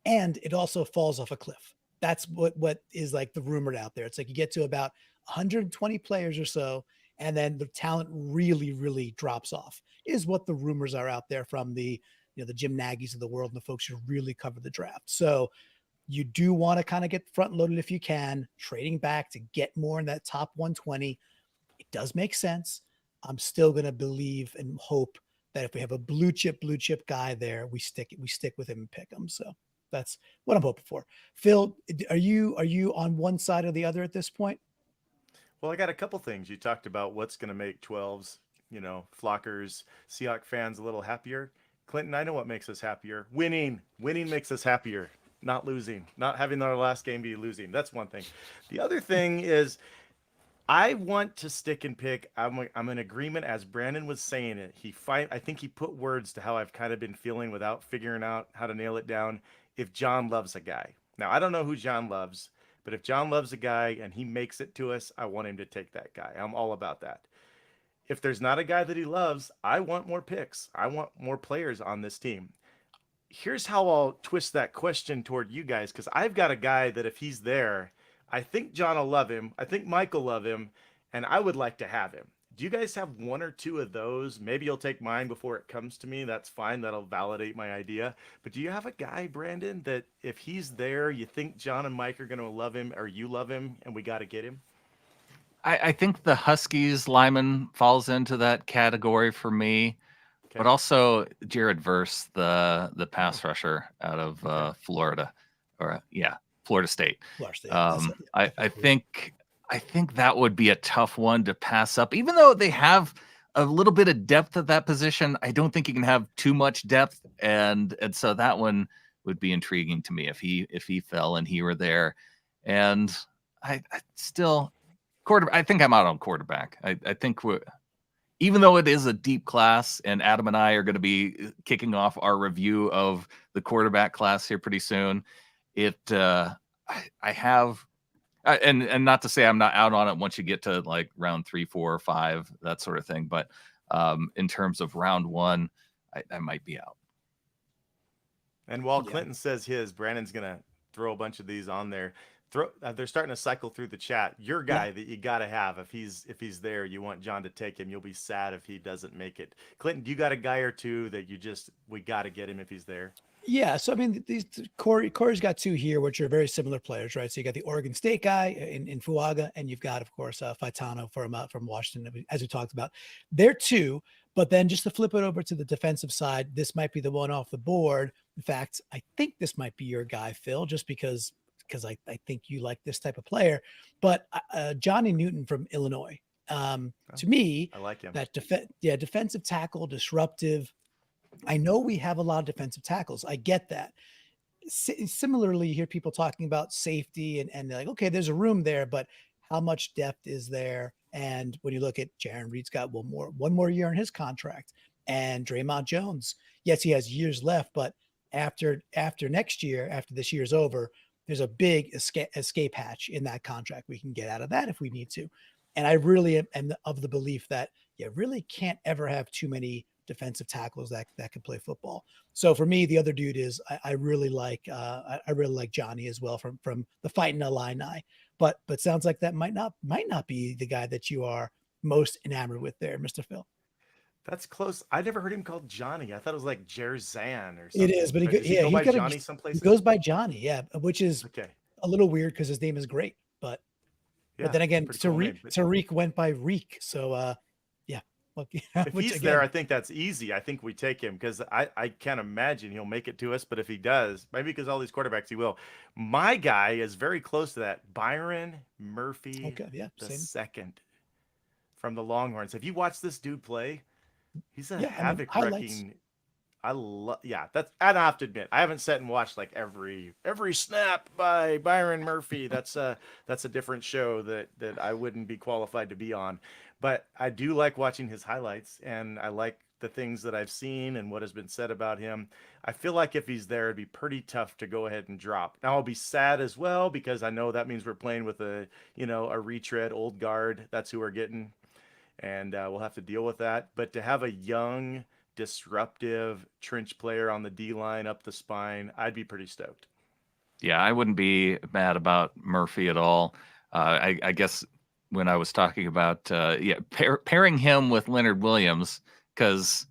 And it also falls off a cliff. That's what is like the rumored out there. It's like you get to about 120 players or so, and then the talent really, really drops off, is what the rumors are out there from the Jim Nagy's of the world and the folks who really cover the draft. So you do want to kind of get front loaded if you can, trading back to get more in that top 120. It does make sense. I'm still going to believe and hope that if we have a blue chip guy there, we stick with him and pick him. So that's what I'm hoping for. Phil, are you on one side or the other at this point? Well, I got a couple things. You talked about what's going to make 12s, Flockers, Seahawks fans a little happier. Clinton, I know what makes us happier. Winning makes us happier. Not losing, not having our last game be losing. That's one thing. The other thing is I want to stick and pick. I'm in agreement as Brandon was saying it. I think he put words to how I've kind of been feeling without figuring out how to nail it down. If John loves a guy. Now, I don't know who John loves, but if John loves a guy and he makes it to us, I want him to take that guy. I'm all about that. If there's not a guy that he loves, I want more picks. I want more players on this team. Here's how I'll twist that question toward you guys, because I've got a guy that if he's there, I think John will love him. I think Mike will love him, and I would like to have him. Do you guys have one or two of those? Maybe you'll take mine before it comes to me. That's fine. That'll validate my idea. But do you have a guy, Brandon, that if he's there, you think John and Mike are going to love him, or you love him, and we got to get him? I think the Huskies lineman falls into that category for me, but also Jared Verse, the pass rusher out of Florida, or Florida State. Florida State. I think that would be a tough one to pass up, even though they have a little bit of depth at that position. I don't think you can have too much depth, and so that one would be intriguing to me if he fell and he were there. And I still. I think I'm out on quarterback. I think even though it is a deep class, and Adam and I are going to be kicking off our review of the quarterback class here pretty soon, I have, and not to say I'm not out on it once you get to like round 3, 4, or 5, that sort of thing. But in terms of round 1, I might be out. And while Clinton says Brandon's going to throw a bunch of these on there. They're starting to cycle through the chat. Your guy that you got to have, if he's there, you want John to take him. You'll be sad if he doesn't make it. Clinton, do you got a guy or two that we got to get him if he's there? Yeah. So, I mean, Corey's got 2 here, which are very similar players, right? So you got the Oregon State guy in Fuaga, and you've got, of course, Faitano from Washington, as we talked about. They're 2, but then just to flip it over to the defensive side, this might be the one off the board. In fact, I think this might be your guy, Phil, just because I think you like this type of player. But Johnny Newton from Illinois, to me, I like him. That defensive tackle, disruptive. I know we have a lot of defensive tackles. I get that. Similarly, you hear people talking about safety and they're like, okay, there's a room there, but how much depth is there? And when you look at Jaron Reed's got one more year in his contract, and Draymond Jones, yes, he has years left, but after next year, after this year's over, there's a big escape hatch in that contract. We can get out of that if we need to. And I really am of the belief that you really can't ever have too many defensive tackles that can play football. So for me, the other dude is I really like Johnny as well from the Fighting Illini. But sounds like that might not be the guy that you are most enamored with there, Mr. Phil. That's close. I never heard him called Johnny. I thought it was like Jerzan or something. It is, but he goes by Johnny someplace. He goes by Johnny, yeah, which is a little weird because his name is great. But then again, Tariq went by Reek. So if he's there, I think that's easy. I think we take him because I can't imagine he'll make it to us. But if he does, maybe because all these quarterbacks, he will. My guy is very close to that. Byron Murphy, second from the Longhorns. Have you watched this dude play? He's a havoc wrecking. I have to admit, I haven't sat and watched like every snap by Byron Murphy. That's a different show that I wouldn't be qualified to be on. But I do like watching his highlights, and I like the things that I've seen and what has been said about him. I feel like if he's there, it'd be pretty tough to go ahead and drop. Now I'll be sad as well because I know that means we're playing with a retread old guard. That's who we're getting. And we'll have to deal with that. But to have a young, disruptive trench player on the D line up the spine, I'd be pretty stoked. Yeah, I wouldn't be mad about Murphy at all. I guess when I was talking about pairing him with Leonard Williams, because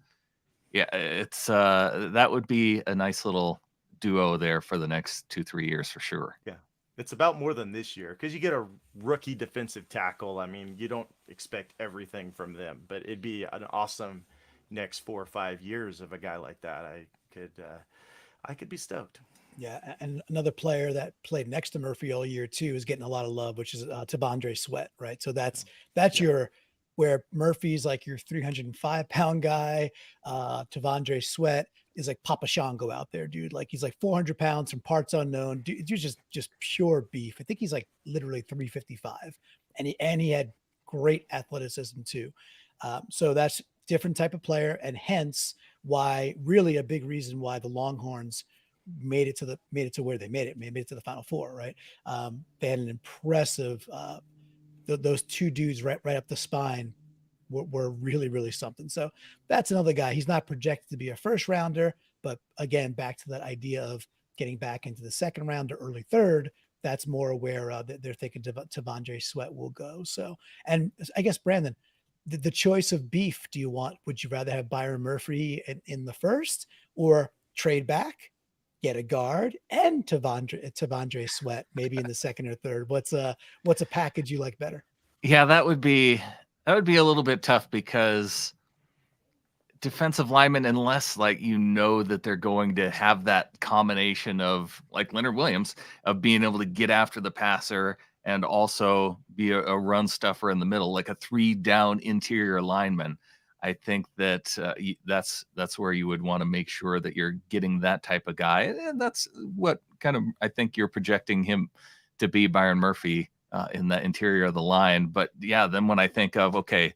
it's that would be a nice little duo there for the next 2-3 years for sure. Yeah. It's about more than this year because you get a rookie defensive tackle. I mean, you don't expect everything from them, but it'd be an awesome next 4 or 5 years of a guy like that. I could be stoked. Yeah, and another player that played next to Murphy all year too is getting a lot of love, which is T'Vondre Sweat, right? So that's where Murphy's like your 305-pound guy. T'Vondre Sweat is like Papa Shango out there, dude. Like he's like 400 pounds from parts unknown. Dude, just pure beef. I think he's like literally 355, and he had great athleticism too. So that's different type of player, and hence why really a big reason why the Longhorns made it to where they made it to the Final Four, right? They had an impressive those two dudes right up the spine were really, really something. So that's another guy. He's not projected to be a first rounder, but again, back to that idea of getting back into the second round or early third. That's more where they're thinking T'Vondre Sweat will go. So, and I guess Brandon, the choice of beef, would you rather have Byron Murphy in the first, or trade back, get a guard and T'Vondre Sweat maybe in the second or third? What's a package you like better? Yeah, that would be a little bit tough, because defensive linemen, unless that they're going to have that combination of, like Leonard Williams, of being able to get after the passer and also be a run stuffer in the middle, like a 3-down interior lineman. I think that that's where you would want to make sure that you're getting that type of guy, and that's what kind of I think you're projecting him to be, Byron Murphy, in the interior of the line. But yeah, then when I think of, okay,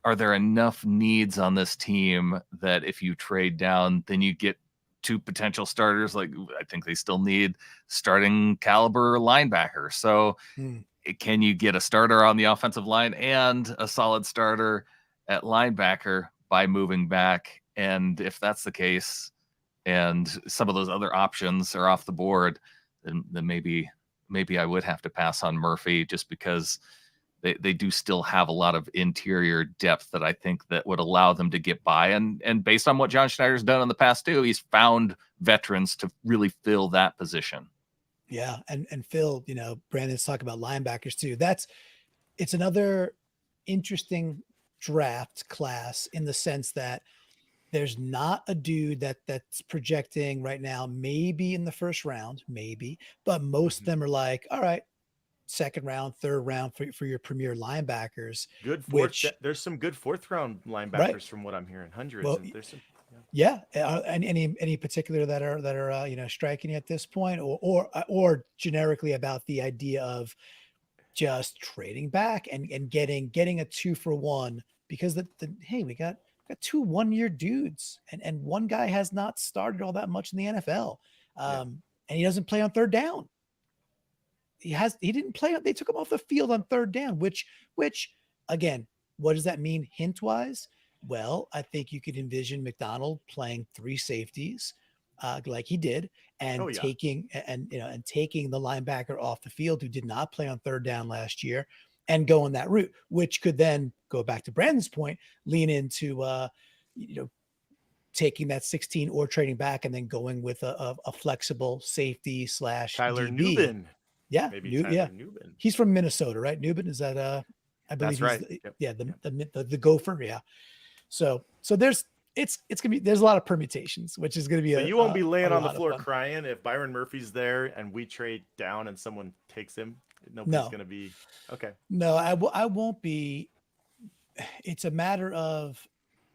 are there enough needs on this team that if you trade down, then you get 2 potential starters? Like, I think they still need starting caliber linebacker. So can you get a starter on the offensive line and a solid starter at linebacker by moving back? And if that's the case, and some of those other options are off the board, then maybe I would have to pass on Murphy, just because they do still have a lot of interior depth that I think that would allow them to get by. And based on what John Schneider's done in the past too, he's found veterans to really fill that position. Yeah. And Phil, Brandon's talking about linebackers too. It's another interesting draft class in the sense that there's not a dude that's projecting right now, maybe in the first round, but most of them are like, all right, second round, third round for your premier linebackers. Good fourth. There's some good fourth round linebackers from what I'm hearing. Hundreds. Well, and there's some. Yeah. And any particular that are striking you at this point, or generically about the idea of just trading back and getting a 2-for-1, because hey, we got 2 1-year dudes, and one guy has not started all that much in the NFL, and he doesn't play on third down. He didn't play. They took him off the field on third down, which again, what does that mean hint wise? Well, I think you could envision McDonald playing 3 safeties, like he did, and taking the linebacker off the field who did not play on third down last year, and going that route, which could then go back to Brandon's point, lean into taking that 16 or trading back and then going with a flexible safety / Tyler DB. Nubin. Yeah, Nubin. He's from Minnesota, right? Nubin, is that I believe that's he's right. The Gopher, yeah. So there's a lot of permutations, which is gonna be. So you won't be laying on the floor fun. crying if Byron Murphy's there and we trade down and someone takes him. Nobody's gonna be okay. No, I won't be. It's a matter of,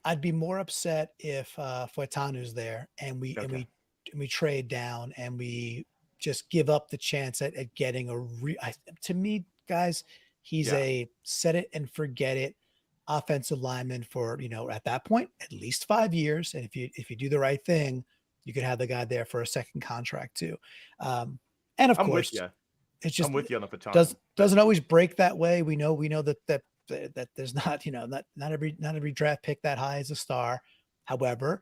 I'd be more upset if Foetanu's there and we trade down and we just give up the chance at getting to me, guys, he's a set it and forget it offensive lineman for, at that point, at least 5 years. And if you do the right thing, you could have the guy there for a second contract too. And of course, it's just, I'm with you on the baton. Doesn't always break that way. We know that there's not, not every draft pick that high is a star. However,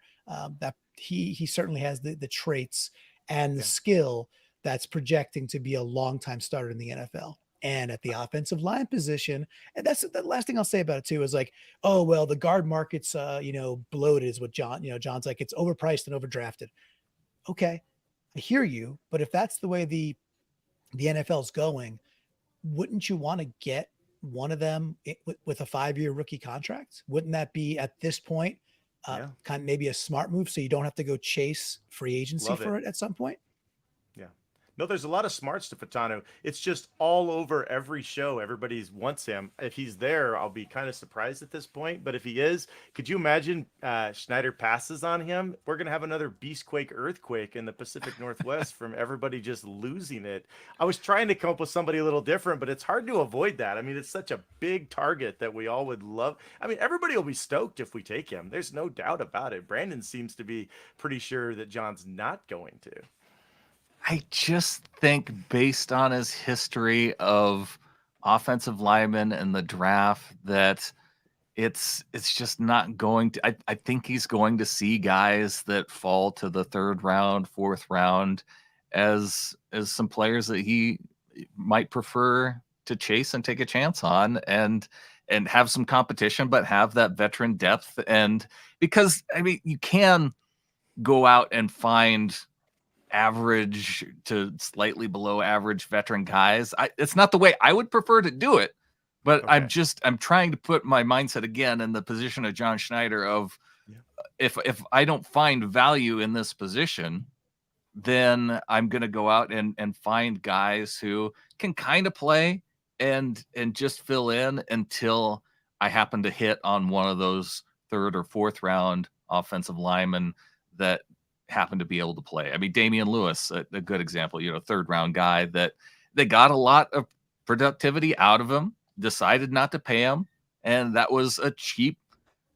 that he certainly has the traits and the skill that's projecting to be a long-time starter in the NFL. And at the offensive line position, and that's the last thing I'll say about it too, is like, oh, well, the guard market's, bloated is what John's like, it's overpriced and overdrafted. Okay. I hear you. But if that's the way the NFL's going, wouldn't you want to get one of them with a 5-year rookie contract? Wouldn't that be at this point kind of maybe a smart move, so you don't have to go chase free agency for it at some point? Yeah. No, there's a lot of smarts to Fatanu. It's just all over every show. Everybody wants him. If he's there, I'll be kind of surprised at this point. But if he is, could you imagine Schneider passes on him? We're going to have another Beastquake earthquake in the Pacific Northwest from everybody just losing it. I was trying to come up with somebody a little different, but it's hard to avoid that. I mean, it's such a big target that we all would love. I mean, everybody will be stoked if we take him. There's no doubt about it. Brandon seems to be pretty sure that John's not going to. I just think based on his history of offensive linemen in the draft that it's just not going to I think he's going to see guys that fall to the third round, fourth round as some players that he might prefer to chase and take a chance on and have some competition, but have that veteran depth. And because I mean you can go out and find average to slightly below average veteran guys. It's not the way I would prefer to do it, but Okay. I'm trying to put my mindset again in the position of John Schneider of if I don't find value in this position, then I'm going to go out and find guys who can kind of play and just fill in until I happen to hit on one of those third or fourth round offensive linemen that happen to be able to play. I mean, Damian Lewis, a good example, third round guy that they got a lot of productivity out of him, decided not to pay him. And that was a cheap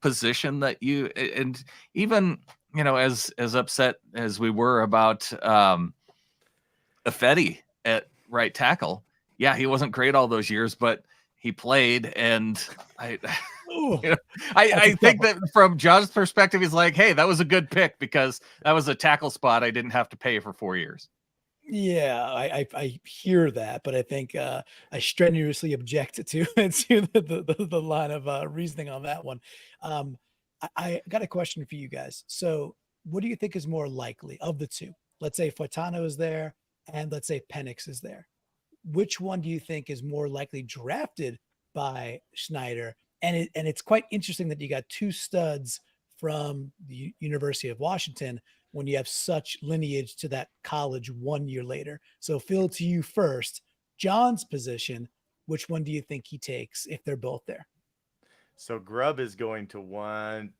position that and even, as upset as we were about Ifedi at right tackle. Yeah, he wasn't great all those years, but he played. And I think that from John's perspective, he's like, hey, that was a good pick because that was a tackle spot I didn't have to pay for 4 years. Yeah, I hear that, but I think I strenuously object to the line of reasoning on that one. I got a question for you guys. So, what do you think is more likely of the two? Let's say Fortano is there, and let's say Penix is there. Which one do you think is more likely drafted by Schneider? And it's quite interesting that you got two studs from the University of Washington when you have such lineage to that college 1 year later. So Phil, to you first, John's position, which one do you think he takes if they're both there? So Grubb is going to want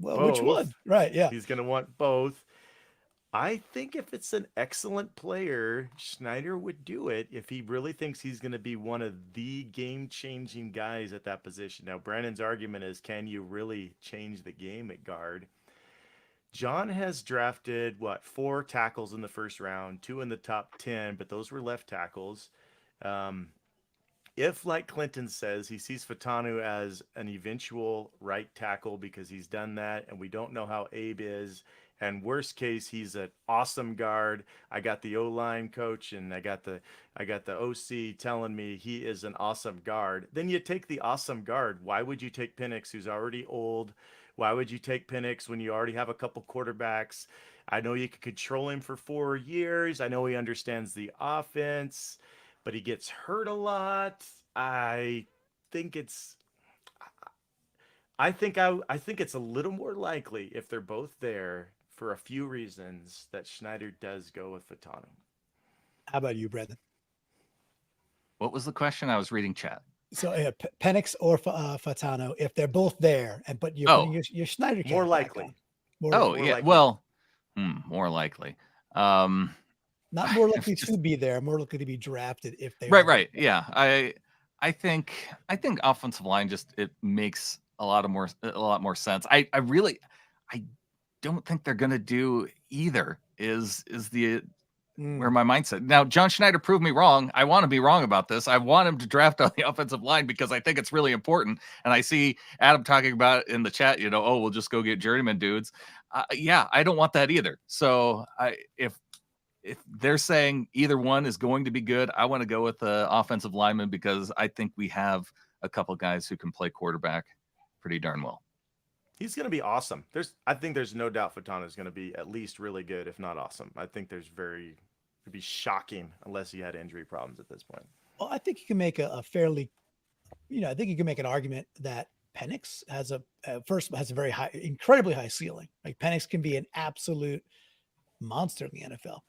Well, both. which one? Right. Yeah. He's going to want both. I think if it's an excellent player, Schneider would do it if he really thinks he's going to be one of the game-changing guys at that position. Now, Brandon's argument is, can you really change the game at guard? John has drafted, 4 tackles in the first round, 2 in the top 10, but those were left tackles. If, like Clinton says, he sees Fatanu as an eventual right tackle because he's done that, and we don't know how Abe is, and worst case, he's an awesome guard. I got the O-line coach and I got the OC telling me he is an awesome guard. Then you take the awesome guard. Why would you take Penix, who's already old? Why would you take Penix when you already have a couple quarterbacks? I know you can control him for 4 years. I know he understands the offense, but he gets hurt a lot. I think it's a little more likely if they're both there for a few reasons that Schneider does go with Fatanu. How about you, Brendan? What was the question? I was reading chat. So Penix or Fatano, if they're both there, but you're putting your Schneider cap more likely. More likely. Well, more likely. Not more likely to be there, more likely to be drafted if they right. Yeah, I think offensive line it makes a lot more sense. I don't think they're gonna do either. Is the where my mindset now. John Schneider proved me wrong. I want to be wrong about this. I want him to draft on the offensive line because I think it's really important. And I see Adam talking about it in the chat. We'll just go get journeyman dudes. Yeah, I don't want that either. So if they're saying either one is going to be good, I want to go with the offensive lineman because I think we have a couple guys who can play quarterback pretty darn well. He's going to be awesome. I think there's no doubt Fatana is going to be at least really good, if not awesome. I think it'd be shocking unless he had injury problems at this point. Well, I think you can make a fairly, I think you can make an argument that Penix has a very high, incredibly high ceiling. Like Penix can be an absolute monster in the NFL.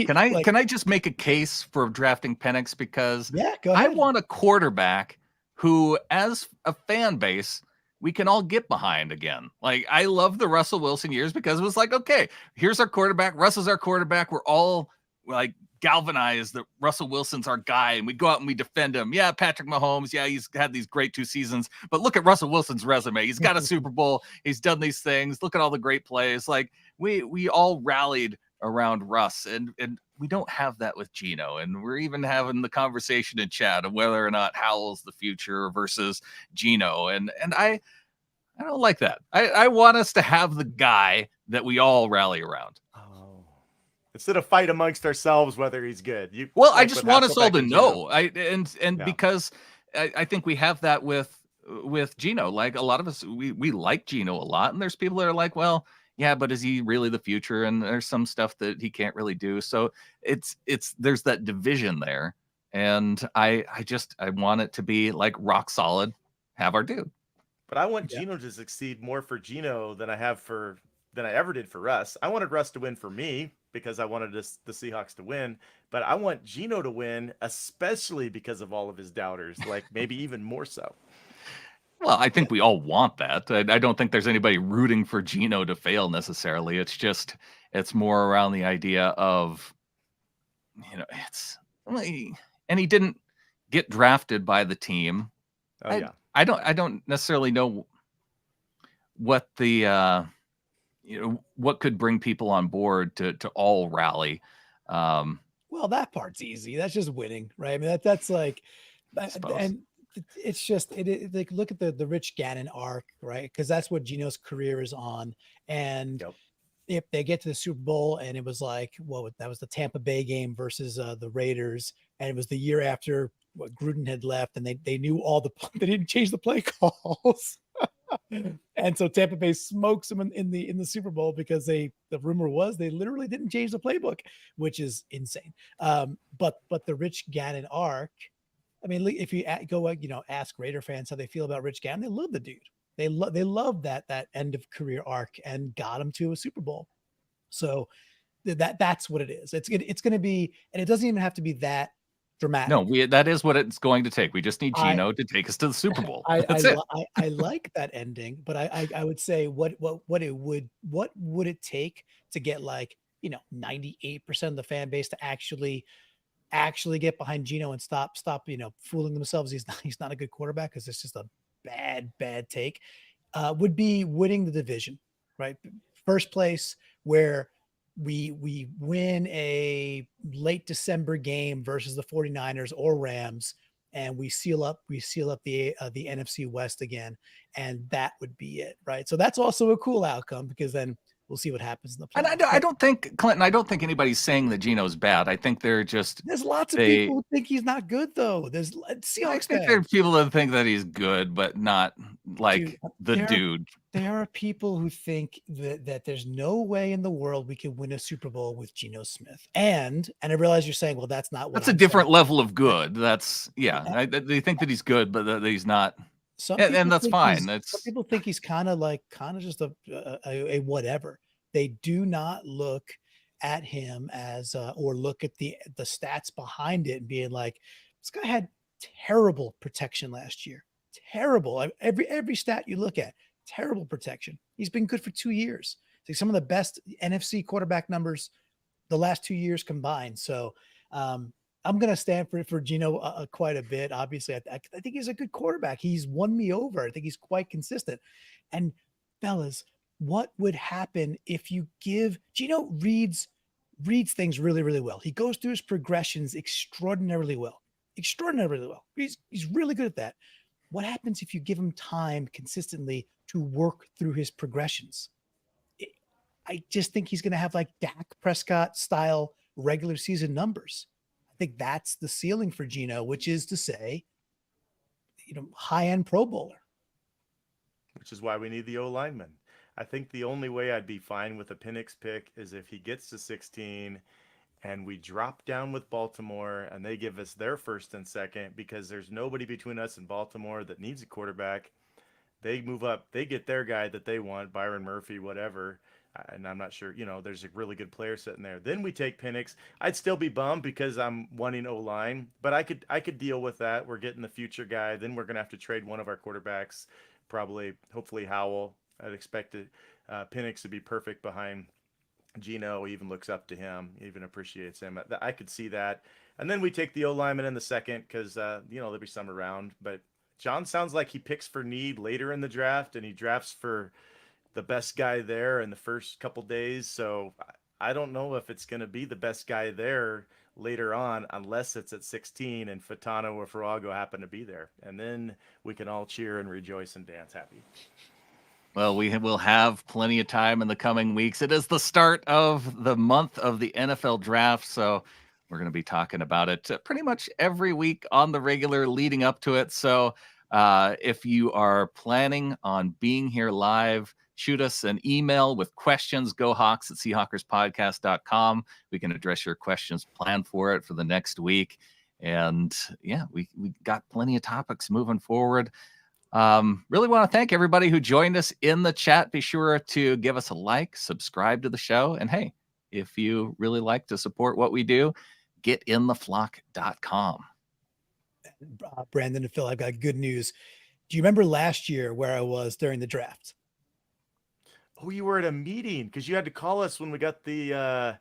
Can I just make a case for drafting Penix, because Yeah, go I ahead. want a quarterback who, as a fan base, we can all get behind again. Like, I love the Russell Wilson years because it was like, okay, here's our quarterback. Russell's our quarterback. We're all like galvanized that Russell Wilson's our guy, and we go out and we defend him. Yeah, Patrick Mahomes. Yeah, he's had these great 2 seasons, but look at Russell Wilson's resume. He's got a Super Bowl. He's done these things. Look at all the great plays. Like, we all rallied around Russ, and we don't have that with Geno. And we're even having the conversation in chat of whether or not Howell's the future versus Geno. And I don't like that. I want us to have the guy that we all rally around. Oh. Instead of fight amongst ourselves whether he's good. I just want us all to know. Because I think we have that with Geno. Like, a lot of us, we like Geno a lot, and there's people that are like, well, yeah, but is he really the future? And there's some stuff that he can't really do. So there's that division there. And I want it to be like rock solid, have our dude. But I want Geno to succeed more for Geno than I ever did for Russ. I wanted Russ to win for me because I wanted the Seahawks to win. But I want Geno to win, especially because of all of his doubters, like maybe even more so. Well, I think we all want that. I don't think there's anybody rooting for Geno to fail necessarily. It's more around the idea of, and he didn't get drafted by the team. Oh, yeah. I don't necessarily know what the what could bring people on board to all rally. Well, that part's easy. That's just winning, right? I mean, that's like, and it's just like, look at the Rich Gannon arc, right? Because that's what Geno's career is on. And if they get to the Super Bowl, and it was like, that was the Tampa Bay game versus the Raiders, and it was the year after what Gruden had left, and they knew they didn't change the play calls. And so Tampa Bay smokes them in the Super Bowl because the rumor was they literally didn't change the playbook, which is insane. But the Rich Gannon arc, I mean, if you go, ask Raider fans how they feel about Rich Gannon, they love the dude. They love that end of career arc and got him to a Super Bowl. So that's what it is. It's going to be, and it doesn't even have to be that dramatic. No, that is what it's going to take. We just need Geno to take us to the Super Bowl. I like that ending, but I would say what would it take to get 98% of the fan base to actually get behind Geno and stop fooling themselves. He's not a good quarterback, because it's just a bad take. Would be winning the division, right? First place, where we win a late December game versus the 49ers or Rams, and we seal up the NFC West again, and that would be it, right? So that's also a cool outcome, because then we'll see what happens in the playoffs. And I don't think, Clinton, anybody's saying that Geno's bad. I think there's lots of people who think he's not good, though. There are people that think that he's good, but not like dude. There are people who think that there's no way in the world we can win a Super Bowl with Geno Smith. And I realize you're saying, well, that's not what that's a different level of good. That's they think that he's good, but that he's not. And that's fine. Some people think he's kind of just a whatever. They do not look at him as or look at the stats behind it and being like, this guy had terrible protection last year. Terrible. Every stat you look at, terrible protection. He's been good for 2 years. It's like some of the best NFC quarterback numbers the last 2 years combined. So I'm going to stand for Geno quite a bit. Obviously, I think he's a good quarterback. He's won me over. I think he's quite consistent. And fellas, what would happen if you give Geno reads things really, really well. He goes through his progressions extraordinarily well. He's really good at that. What happens if you give him time consistently to work through his progressions? I just think he's going to have like Dak Prescott style regular season numbers. I think that's the ceiling for Geno, which is to say, high-end Pro Bowler. Which is why we need the O-lineman. I think the only way I'd be fine with a Penix pick is if he gets to 16 and we drop down with Baltimore and they give us their first and second, because there's nobody between us and Baltimore that needs a quarterback. They move up, they get their guy that they want, Byron Murphy, whatever. and I'm not sure, there's a really good player sitting there. Then we take Penix. I'd still be bummed because I'm wanting O-line, but I could deal with that. We're getting the future guy. Then we're gonna have to trade one of our quarterbacks, probably, hopefully Howell. I'd expect Penix to be perfect behind Gino. Even looks up to him, even appreciates him. I could see that. And then we take the O-lineman in the second because there'll be some around. But John sounds like he picks for need later in the draft, and he drafts for the best guy there in the first couple days. So I don't know if it's going to be the best guy there later on, unless it's at 16 and Fatano or Farago happen to be there. And then we can all cheer and rejoice and dance happy. Well, we will have plenty of time in the coming weeks. It is the start of the month of the NFL draft, so we're going to be talking about it pretty much every week on the regular leading up to it. So if you are planning on being here live, shoot us an email with questions, gohawks@seahawkerspodcast.com. We can address your questions, plan for it for the next week. And yeah, we got plenty of topics moving forward. Really want to thank everybody who joined us in the chat. Be sure to give us a like, subscribe to the show. And hey, if you really like to support what we do, getintheflock.com. Brandon and Phil, I've got good news. Do you remember last year where I was during the draft? Oh, you were at a meeting because you had to call us when we got the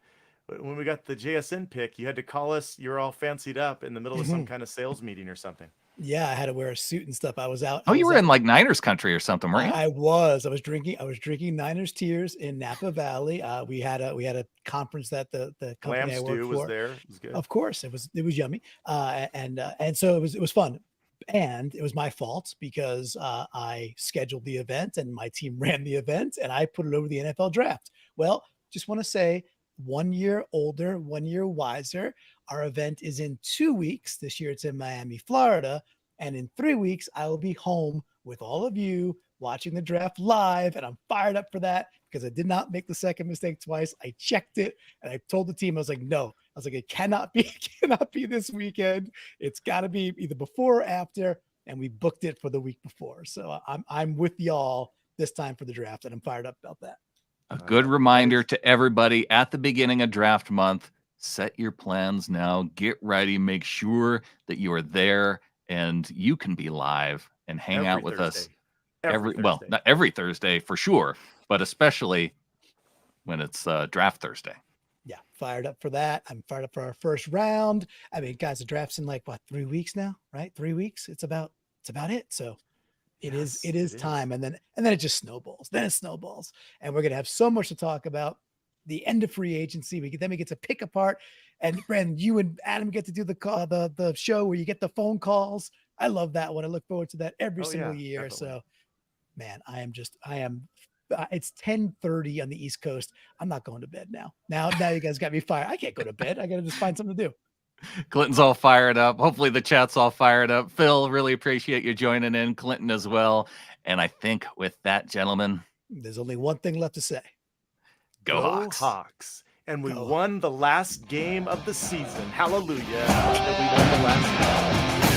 JSN pick. You had to call us. You were all fancied up in the middle of some kind of sales meeting or something. Yeah, I had to wear a suit and stuff. I was out. Oh, you were in like Niners country or something, weren't you? I was drinking Niners tears in Napa Valley. We had a conference that the company I worked for was there. It was good. Of course, it was yummy. And so it was fun. And it was my fault because I scheduled the event and my team ran the event and I put it over the NFL draft. Well, just want to say 1 year older, 1 year wiser. Our event is in 2 weeks. This year it's in Miami, Florida. And in 3 weeks, I will be home with all of you watching the draft live. And I'm fired up for that because I did not make the second mistake twice. I checked it and I told the team, I was like, no. I was like, it cannot be this weekend. It's got to be either before or after. And we booked it for the week before. So I'm with y'all this time for the draft. And I'm fired up about that. A good reminder to everybody at the beginning of draft month, set your plans now, get ready, make sure that you are there and you can be live and hang out with us not every Thursday for sure, but especially when it's draft Thursday. Yeah, fired up for that. I'm fired up for our first round. I mean, guys, the draft's in like 3 weeks now, right? 3 weeks. It's about it. So it is time. And then it just snowballs. Then it snowballs. And we're gonna have so much to talk about. The end of free agency. We get to pick apart. And Brandon, you and Adam get to do the show where you get the phone calls. I love that one. I look forward to that every single year. Definitely. So, man, it's 10:30 on the East Coast. I'm not going to bed now. Now you guys got me fired. I can't go to bed. I got to just find something to do. Clinton's all fired up. Hopefully the chat's all fired up. Phil, really appreciate you joining in. Clinton as well. And I think with that, gentlemen, there's only one thing left to say. Go Hawks. And we won the last game of the season. Hallelujah. That we won the last game.